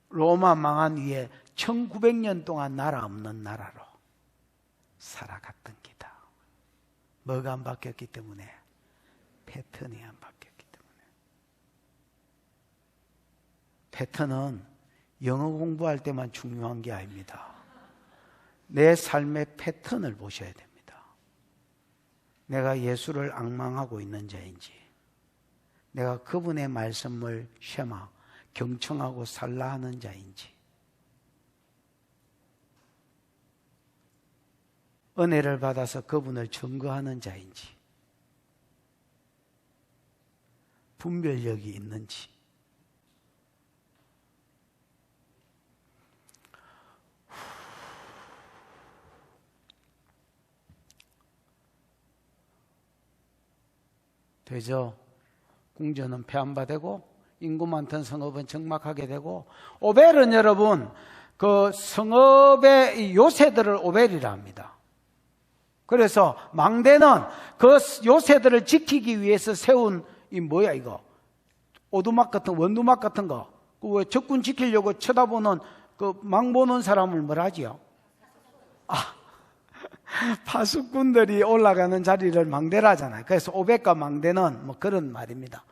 로마 망한 위에 1900년 동안 나라 없는 나라로 살아갔던 기다. 뭐가 안 바뀌었기 때문에? 패턴이 안 바뀌었기 때문에. 패턴은 영어 공부할 때만 중요한 게 아닙니다. 내 삶의 패턴을 보셔야 됩니다. 내가 예수를 앙망하고 있는 자인지, 내가 그분의 말씀을 쉐마, 경청하고 살라 하는 자인지, 은혜를 받아서 그분을 증거하는 자인지, 분별력이 있는지. 되죠? 궁전은 폐함받고 인구 많던 성읍은 적막하게 되고, 오벨은 여러분 그 성읍의 요새들을 오벨이라 합니다. 그래서 망대는 그 요새들을 지키기 위해서 세운 이 뭐야 이거 오두막 같은 원두막 같은 거. 그 왜 적군 지키려고 쳐다보는 그 망 보는 사람을 뭐라지요? 파수꾼들이 올라가는 자리를 망대라 하잖아요. 그래서 오백과 망대는 뭐 그런 말입니다.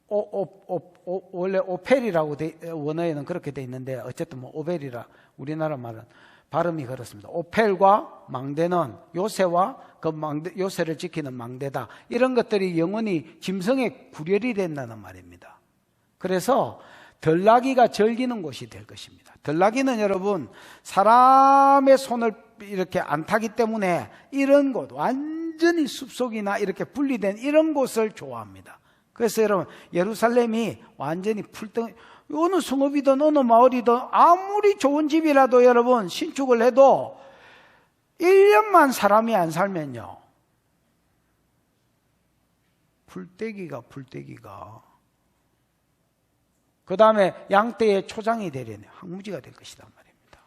원래 오펠이라고 원어에는 그렇게 돼 있는데 어쨌든 뭐 오벨이라 우리나라 말은 발음이 그렇습니다. 오펠과 망대는 요새와 그 망대, 요새를 지키는 망대다. 이런 것들이 영원히 짐승의 구렬이 된다는 말입니다. 그래서 들나귀가 즐기는 곳이 될 것입니다. 들나귀는 여러분 사람의 손을 이렇게 안 타기 때문에 이런 곳 완전히 숲속이나 이렇게 분리된 이런 곳을 좋아합니다. 그래서 여러분 예루살렘이 완전히 풀덩 어느 성읍이든 어느 마을이든 아무리 좋은 집이라도 여러분 신축을 해도 1년만 사람이 안 살면요 풀떼기가 그 다음에 양떼의 초장이 되려는 황무지가 될 것이란 말입니다.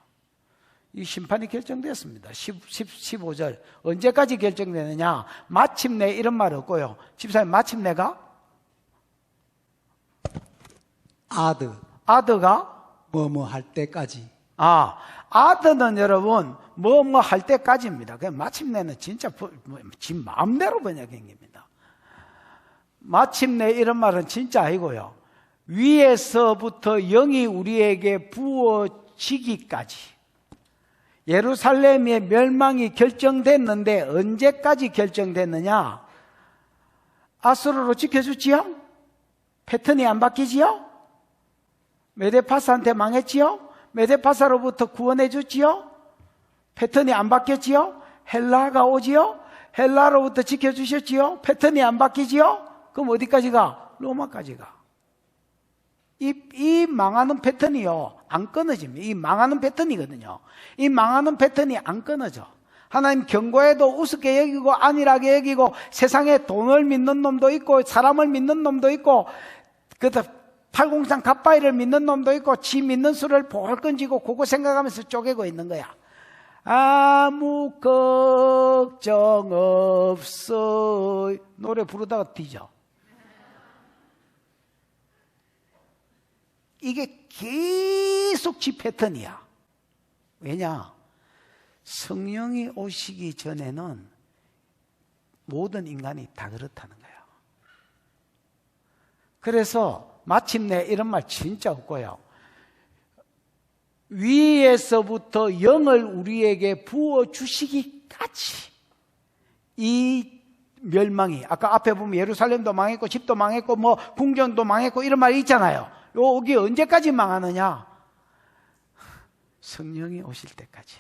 이 심판이 결정됐습니다. 15절 언제까지 결정되느냐 마침내 이런 말 없고요. 집사님 마침내가 아드가 뭐뭐 할 때까지. 아드는 여러분 뭐뭐 할 때까지입니다. 그냥 마침내는 진짜 지 마음대로 번역한 겁니다. 마침내 이런 말은 진짜 아니고요. 위에서부터 영이 우리에게 부어지기까지 예루살렘의 멸망이 결정됐는데 언제까지 결정됐느냐? 아수르로 지켜주지요? 패턴이 안 바뀌지요? 메데파사한테 망했지요? 메데파사로부터 구원해 줬지요? 패턴이 안 바뀌었지요? 헬라가 오지요? 헬라로부터 지켜주셨지요? 패턴이 안 바뀌지요? 그럼 어디까지 가? 로마까지 가. 이 망하는 패턴이요 안 끊어집니다. 이 망하는 패턴이거든요. 이 망하는 패턴이 안 끊어져. 하나님 경고해도 우습게 여기고 안일하게 여기고 세상에 돈을 믿는 놈도 있고 사람을 믿는 놈도 있고 그다 팔공산 갓바위를 믿는 놈도 있고 지 믿는 수를 볼끈 쥐고 그거 생각하면서 쪼개고 있는 거야. 아무 걱정 없어 노래 부르다가 뒤져. 이게 계속 지 패턴이야. 왜냐? 성령이 오시기 전에는 모든 인간이 다 그렇다는 거야. 그래서 마침내 이런 말 진짜 없고요. 위에서부터 영을 우리에게 부어주시기까지 이 멸망이 아까 앞에 보면 예루살렘도 망했고 집도 망했고 뭐 궁전도 망했고 이런 말이 있잖아요. 여기 언제까지 망하느냐? 성령이 오실 때까지.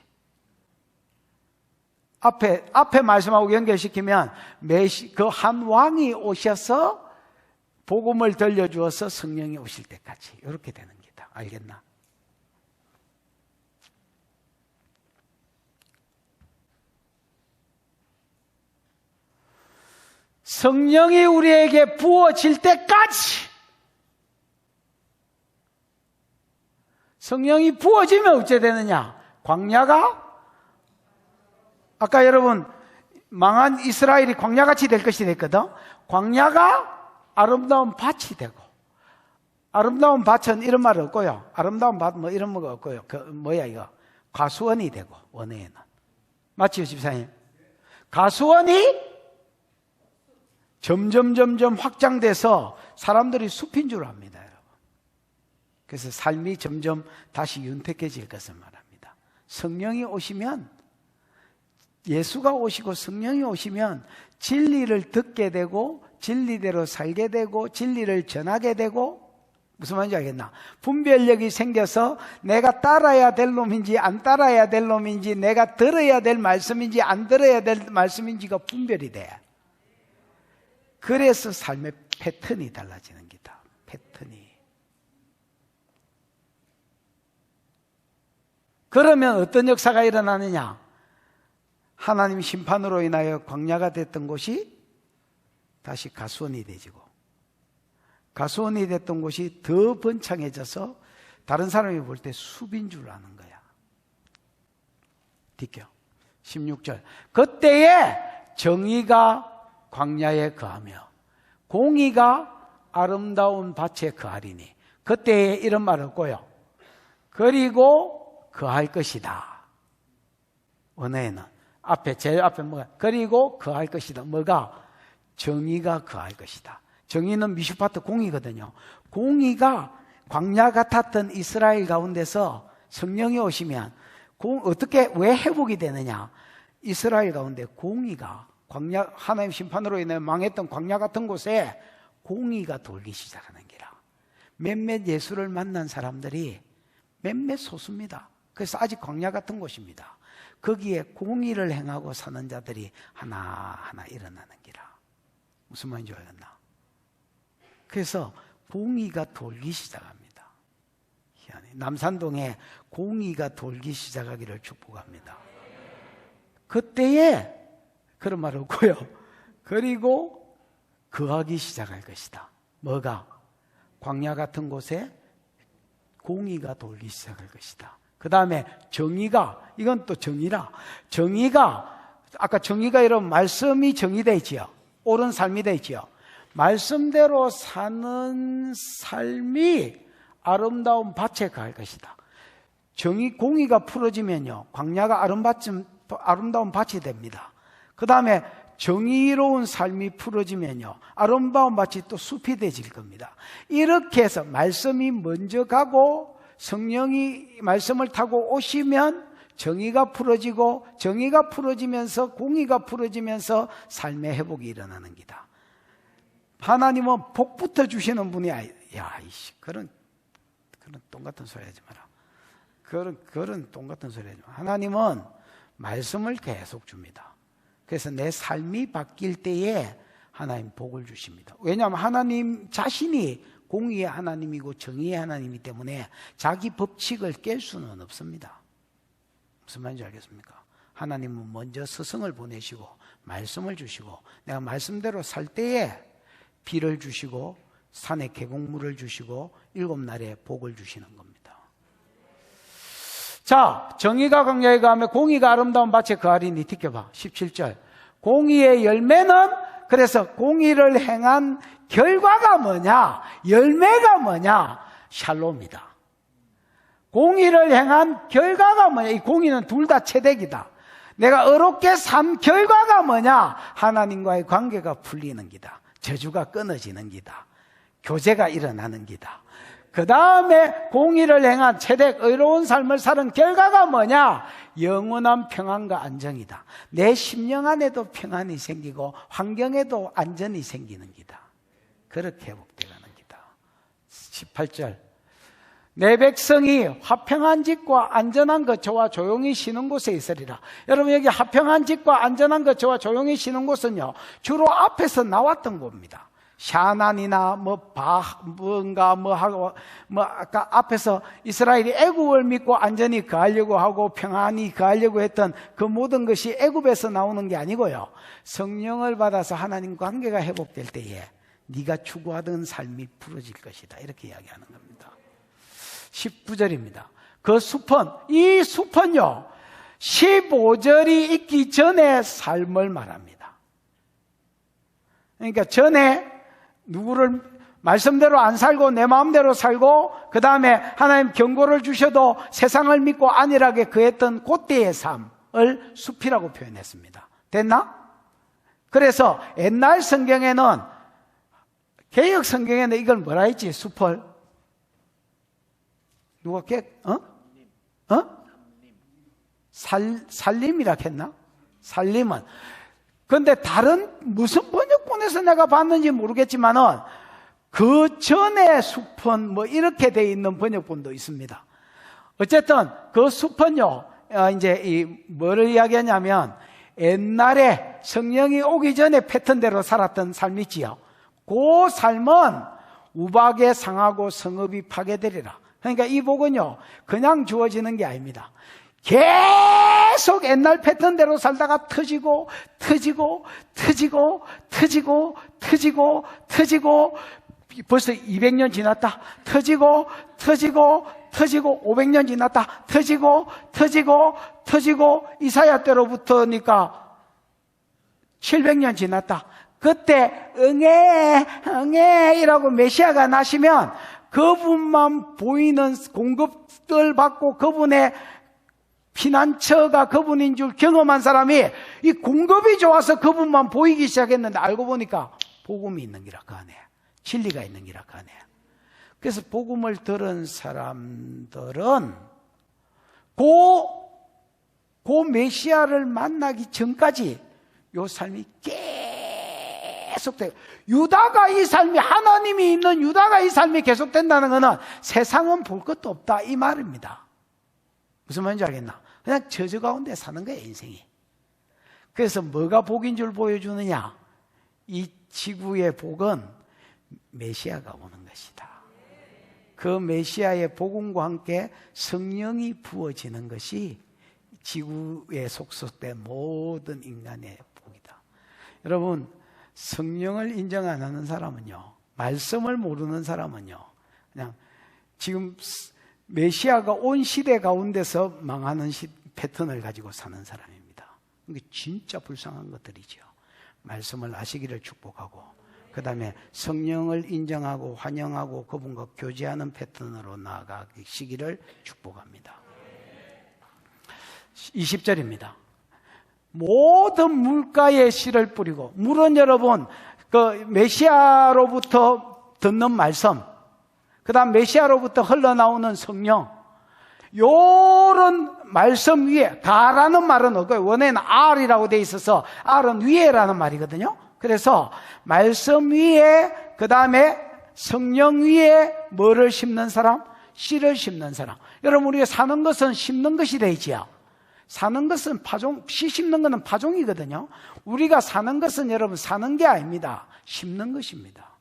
앞에 말씀하고 연결시키면 그 한 왕이 오셔서 복음을 들려주어서 성령이 오실 때까지 이렇게 되는 거다. 알겠나? 성령이 우리에게 부어질 때까지 성령이 부어지면 어째 되느냐? 광야가 아까 여러분 망한 이스라엘이 광야같이 될 것이 됐거든. 광야가 아름다운 밭이 되고 아름다운 밭은 이런 말 없고요. 아름다운 밭 뭐 이런 거 없고요. 그 뭐야 이거 가수원이 되고 원어에는 맞지요 집사님? 가수원이 점점 확장돼서 사람들이 숲인 줄 압니다, 여러분. 그래서 삶이 점점 다시 윤택해질 것을 말합니다. 성령이 오시면 예수가 오시고 성령이 오시면 진리를 듣게 되고 진리대로 살게 되고 진리를 전하게 되고 무슨 말인지 알겠나? 분별력이 생겨서 내가 따라야 될 놈인지 안 따라야 될 놈인지 내가 들어야 될 말씀인지 안 들어야 될 말씀인지가 분별이 돼. 그래서 삶의 패턴이 달라지는 기다. 패턴이. 그러면 어떤 역사가 일어나느냐? 하나님 심판으로 인하여 광야가 됐던 곳이 다시 가수원이 되지고 가수원이 됐던 곳이 더 번창해져서 다른 사람이 볼 때 숲인 줄 아는 거야. 디껴. 16절. 그때에 정의가 광야에 거하며 공의가 아름다운 밭에 거하리니. 그때에 이런 말 없고요. 그리고 거할 것이다. 원어에는 앞에 제일 앞에 뭐가 그리고 거할 것이다. 뭐가? 정의가 거할 것이다. 정의는 미슈파트 공의거든요. 공의가 광야 같았던 이스라엘 가운데서 성령이 오시면 어떻게 왜 회복이 되느냐? 이스라엘 가운데 공의가 광야 하나님 심판으로 인해 망했던 광야 같은 곳에 공의가 돌기 시작하는 기라. 몇몇 예수를 만난 사람들이 몇몇 소수입니다. 그래서 아직 광야 같은 곳입니다. 거기에 공의를 행하고 사는 자들이 하나하나 일어나는 기라. 무슨 말인지 알겠나? 그래서 공의가 돌기 시작합니다. 희한해. 남산동에 공의가 돌기 시작하기를 축복합니다. 그때에 그런 말 없고요. 그리고 거하기 시작할 것이다. 뭐가? 광야 같은 곳에 공의가 돌기 시작할 것이다. 그 다음에 정의가, 이건 또 정의라. 정의가, 아까 정의가 이런 말씀이 정의되어 있지요. 옳은 삶이 되어 있지요. 말씀대로 사는 삶이 아름다운 밭에 갈 것이다. 정의, 공의가 풀어지면요, 광야가 아름다운 밭이 됩니다. 그 다음에 정의로운 삶이 풀어지면요, 아름다운 밭이 또 숲이 되질 겁니다. 이렇게 해서 말씀이 먼저 가고 성령이 말씀을 타고 오시면 정의가 풀어지고, 정의가 풀어지면서 공의가 풀어지면서 삶의 회복이 일어나는 기다. 하나님은 복부터 주시는 분이 야, 이씨, 그런 똥같은 소리 하지 마라. 그런 똥같은 소리 하지 마라. 하나님은 말씀을 계속 줍니다. 그래서 내 삶이 바뀔 때에 하나님 복을 주십니다. 왜냐하면 하나님 자신이 공의의 하나님이고 정의의 하나님이기 때문에 자기 법칙을 깰 수는 없습니다. 무슨 말인지 알겠습니까? 하나님은 먼저 스승을 보내시고 말씀을 주시고 내가 말씀대로 살 때에 비를 주시고 산에 계곡물을 주시고 7날에 복을 주시는 겁니다. 자, 정의가 광야에 거하며 공의가 아름다운 밭에 거하리니. 티켜봐. 17절. 공의의 열매는, 그래서 공의를 행한 결과가 뭐냐? 열매가 뭐냐? 샬롬이다. 공의를 행한 결과가 뭐냐? 이 공의는 둘 다 채택이다. 내가 어렵게 산 결과가 뭐냐? 하나님과의 관계가 풀리는 기다. 저주가 끊어지는 기다. 교제가 일어나는 기다. 그 다음에 공의를 행한 채택 의로운 삶을 사는 결과가 뭐냐? 영원한 평안과 안정이다. 내 심령 안에도 평안이 생기고 환경에도 안전이 생기는 기다. 그렇게 회복되가는 기다. 18절. 내 백성이 화평한 집과 안전한 거처와 조용히 쉬는 곳에 있으리라. 여러분, 여기 화평한 집과 안전한 거처와 조용히 쉬는 곳은요, 주로 앞에서 나왔던 곳입니다. 샤난이나 아까 앞에서 이스라엘이 애굽을 믿고 안전히 거하려고 하고 평안히 거하려고 했던 그 모든 것이 애굽에서 나오는 게 아니고요, 성령을 받아서 하나님 관계가 회복될 때에 네가 추구하던 삶이 풀어질 것이다. 이렇게 이야기하는 겁니다. 19절입니다. 그 숲은, 이 숲은요 15절이 있기 전에 삶을 말합니다. 그러니까 전에 누구를 말씀대로 안 살고 내 마음대로 살고 그 다음에 하나님 경고를 주셔도 세상을 믿고 안일하게 거했던 그때의 삶을 숲이라고 표현했습니다. 됐나? 그래서 옛날 성경에는, 개역 성경에는 이걸 뭐라 했지? 숲을 누가 살림이라 했나? 살림은. 그런데 다른 무슨 번역본에서 내가 봤는지 모르겠지만은 그 전에 숲은 뭐 이렇게 돼 있는 번역본도 있습니다. 어쨌든 그 숲은요, 이제 뭐를 이야기하냐면 옛날에 성령이 오기 전에 패턴대로 살았던 삶이 있지요. 그 삶은 우박에 상하고 성읍이 파괴되리라. 그러니까 이 복은요, 그냥 주어지는 게 아닙니다. 계속 옛날 패턴대로 살다가 터지고 벌써 200년 지났다. 터지고 500년 지났다. 터지고 이사야 때로부터니까 700년 지났다. 그때 응애 이라고 메시아가 나시면 그분만 보이는 공급들 받고 그분의 피난처가 그분인 줄 경험한 사람이 이 공급이 좋아서 그분만 보이기 시작했는데 알고 보니까 복음이 있는 기라 그 안에, 진리가 있는 기라 그 안에. 그래서 복음을 들은 사람들은 그 메시아를 만나기 전까지 요 삶이 계속돼요. 유다가 이 삶이, 하나님이 있는 유다가 이 삶이 계속된다는 것은 세상은 볼 것도 없다 이 말입니다. 무슨 말인지 알겠나? 그냥 저주 가운데 사는 거예요, 인생이. 그래서 뭐가 복인 줄 보여주느냐? 이 지구의 복은 메시아가 오는 것이다. 그 메시아의 복음과 함께 성령이 부어지는 것이 지구에 속속된 모든 인간의 복이다. 여러분, 성령을 인정 안 하는 사람은요, 말씀을 모르는 사람은요, 그냥 지금 메시아가 온 시대 가운데서 망하는 패턴을 가지고 사는 사람입니다. 이게 진짜 불쌍한 것들이죠. 말씀을 아시기를 축복하고, 그 다음에 성령을 인정하고 환영하고 그분과 교제하는 패턴으로 나아가시기를 축복합니다. 20절입니다. 모든 물가에 씨를 뿌리고, 물은 여러분 그 메시아로부터 듣는 말씀, 그 다음 메시아로부터 흘러나오는 성령, 요런 말씀 위에, 가라는 말은 없고요. 원에는 R이라고 돼 있어서 R은 위에라는 말이거든요. 그래서 말씀 위에, 그 다음에 성령 위에 뭐를 심는 사람? 씨를 심는 사람. 여러분, 우리가 사는 것은 심는 것이 되지요. 사는 것은 파종, 씨 심는 것은 파종이거든요. 우리가 사는 것은 여러분 사는 게 아닙니다. 심는 것입니다.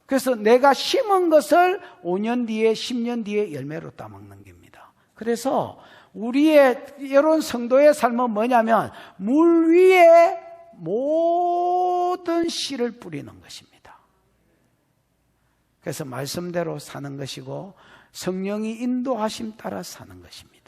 그래서 내가 심은 것을 5년 뒤에 10년 뒤에 열매로 따먹는 겁니다. 그래서 우리의 이런 성도의 삶은 뭐냐면 물 위에 모든 씨를 뿌리는 것입니다. 그래서 말씀대로 사는 것이고 성령이 인도하심 따라 사는 것입니다.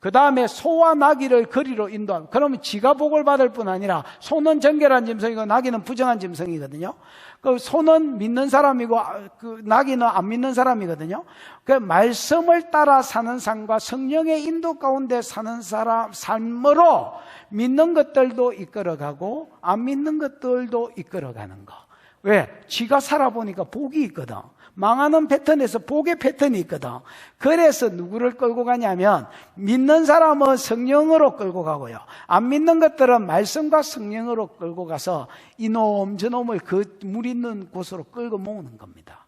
그 다음에 소와 나귀를 거리로 인도하고, 그러면 지가 복을 받을 뿐 아니라 소는 정결한 짐승이고 나귀는 부정한 짐승이거든요. 그 소는 믿는 사람이고 그 나귀는 안 믿는 사람이거든요. 그 말씀을 따라 사는 삶과 성령의 인도 가운데 사는 사람 삶으로 믿는 것들도 이끌어가고 안 믿는 것들도 이끌어가는 거. 왜? 지가 살아보니까 복이 있거든. 망하는 패턴에서 복의 패턴이 있거든. 그래서 누구를 끌고 가냐면 믿는 사람은 성령으로 끌고 가고요, 안 믿는 것들은 말씀과 성령으로 끌고 가서 이놈 저놈을 그 물 있는 곳으로 끌고 모으는 겁니다.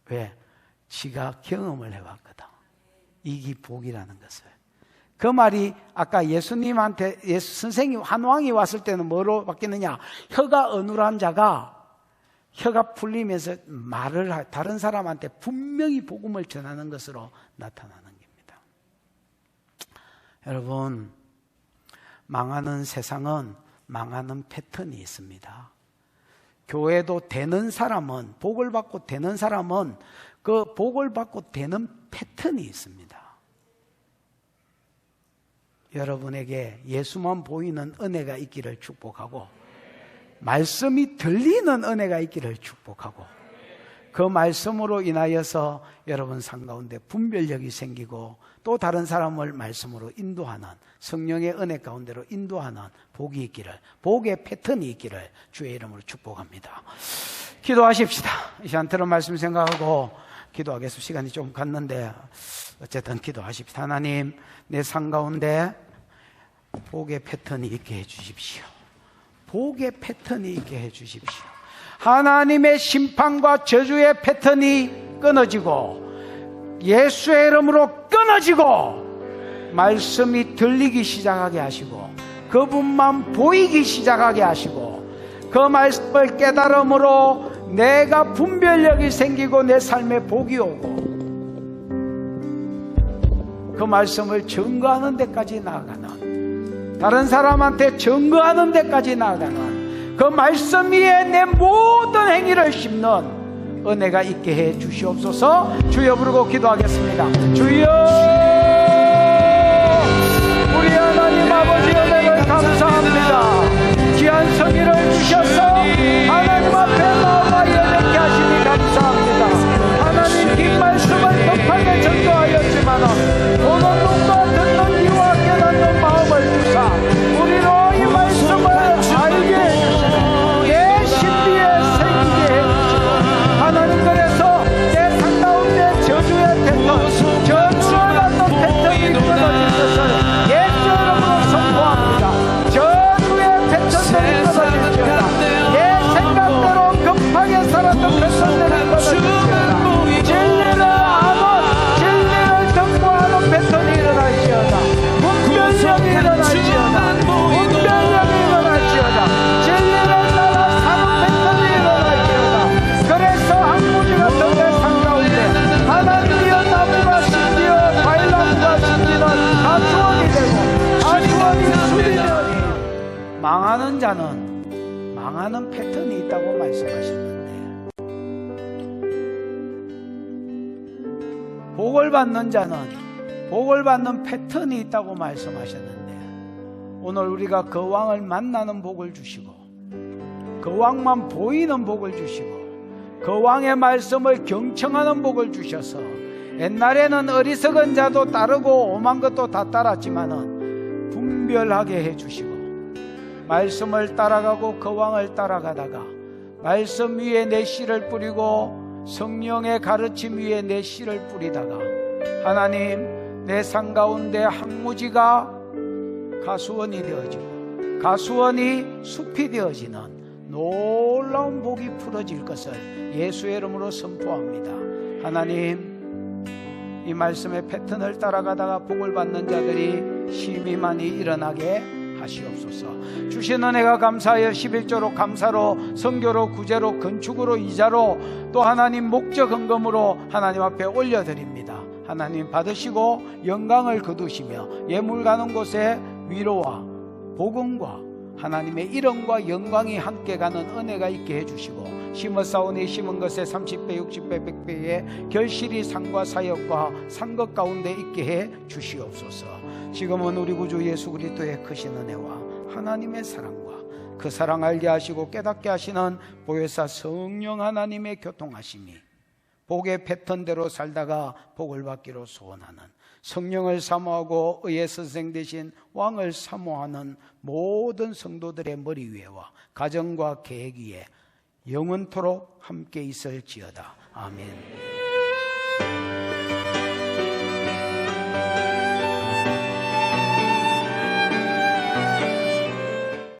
왜? 지가 경험을 해왔거든, 이게 복이라는 것을. 그 말이 아까 예수님한테, 예수 선생님 한왕이 왔을 때는 뭐로 바뀌느냐? 혀가 어눌한 자가 혀가 풀리면서 말을 다른 사람한테 분명히 복음을 전하는 것으로 나타나는 겁니다. 여러분, 망하는 세상은 망하는 패턴이 있습니다. 교회도 되는 사람은, 복을 받고 되는 사람은 그 복을 받고 되는 패턴이 있습니다. 여러분에게 예수만 보이는 은혜가 있기를 축복하고, 말씀이 들리는 은혜가 있기를 축복하고, 그 말씀으로 인하여서 여러분 삶 가운데 분별력이 생기고 또 다른 사람을 말씀으로 인도하는, 성령의 은혜 가운데로 인도하는 복이 있기를, 복의 패턴이 있기를 주의 이름으로 축복합니다. 기도하십시다. 이 시간 들은 말씀 생각하고 기도하겠습니다. 시간이 좀 갔는데 어쨌든 기도하십시다. 하나님, 내 삶 가운데 복의 패턴이 있게 해주십시오. 복의 패턴이 있게 해주십시오. 하나님의 심판과 저주의 패턴이 끊어지고 예수의 이름으로 끊어지고 말씀이 들리기 시작하게 하시고 그분만 보이기 시작하게 하시고 그 말씀을 깨달음으로 내가 분별력이 생기고 내 삶에 복이 오고 그 말씀을 증거하는 데까지 나아가는, 다른 사람한테 증거하는 데까지 나아가는 그 말씀 위에 내 모든 행위를 심는 은혜가 있게 해 주시옵소서. 주여 부르고 기도하겠습니다. 주여, 우리 하나님 아버지 은혜를 감사합니다. 귀한 성의를 주셔서 하나님 앞에 나와 예배케 하시니 감사합니다. 하나님 긴 말씀을 급하게 전도하였지만 오는 눈과 듣는 이와 깨닫는 마음을 주사 우리로 이 말씀을 알게 해주시고 내 신비에 새기게 해주시고 하나님, 그래서 내 삶 가운데 저주의 패턴, 저주를 받는 패턴이 끊어질 것을 예수 이름으로 선포합니다. 저주의 패턴들이 끊어질지어다. 내 생각대로 급하게 살았던 패턴들이 끊어질지어다. 진리를 아는, 진리를 정보하는 패턴이 일어날지어다. 분별력이 일어날지어다. 분별력이 일어날지어다. 진리를 따라 사는 패턴이 일어날지어다. 그래서 항무지가 덕의 산 가운데 하나님이여 나무가 심지어 과일나무가 심지는 가수원이 되고 가수원이 숲이 되어니 망하는 자는 망하는 패턴이 있다고 말씀하셨는데, 복을 받는 자는 복을 받는 패턴이 있다고 말씀하셨는데, 오늘 우리가 그 왕을 만나는 복을 주시고 그 왕만 보이는 복을 주시고 그 왕의 말씀을 경청하는 복을 주셔서, 옛날에는 어리석은 자도 따르고 오만 것도 다 따랐지만은 분별하게 해주시고 말씀을 따라가고 그 왕을 따라가다가 말씀 위에 내 씨를 뿌리고 성령의 가르침 위에 내 씨를 뿌리다가 하나님, 내 삶 가운데 항무지가 가수원이 되어지고 가수원이 숲이 되어지는 놀라운 복이 풀어질 것을 예수의 이름으로 선포합니다. 하나님, 이 말씀의 패턴을 따라가다가 복을 받는 자들이 심히 많이 일어나게 하시옵소서. 주신 은혜가 감사하여 11조로 감사로 선교로 구제로 건축으로 이자로 또 하나님 목적 헌금으로 하나님 앞에 올려드립니다. 하나님 받으시고 영광을 거두시며 예물 가는 곳에 위로와 복음과 하나님의 이름과 영광이 함께 가는 은혜가 있게 해주시고, 심었사오니 심은 것에 30배 60배 100배의 결실이 상과 사역과 상것 가운데 있게 해 주시옵소서. 지금은 우리 구주 예수 그리스도의 크신 은혜와 하나님의 사랑과 그 사랑 알게 하시고 깨닫게 하시는 보혜사 성령 하나님의 교통하심이 복의 패턴대로 살다가 복을 받기로 소원하는, 성령을 사모하고 의의 선생 되신 왕을 사모하는 모든 성도들의 머리 위에와 가정과 계획 위에 영원토록 함께 있을지어다. 아멘.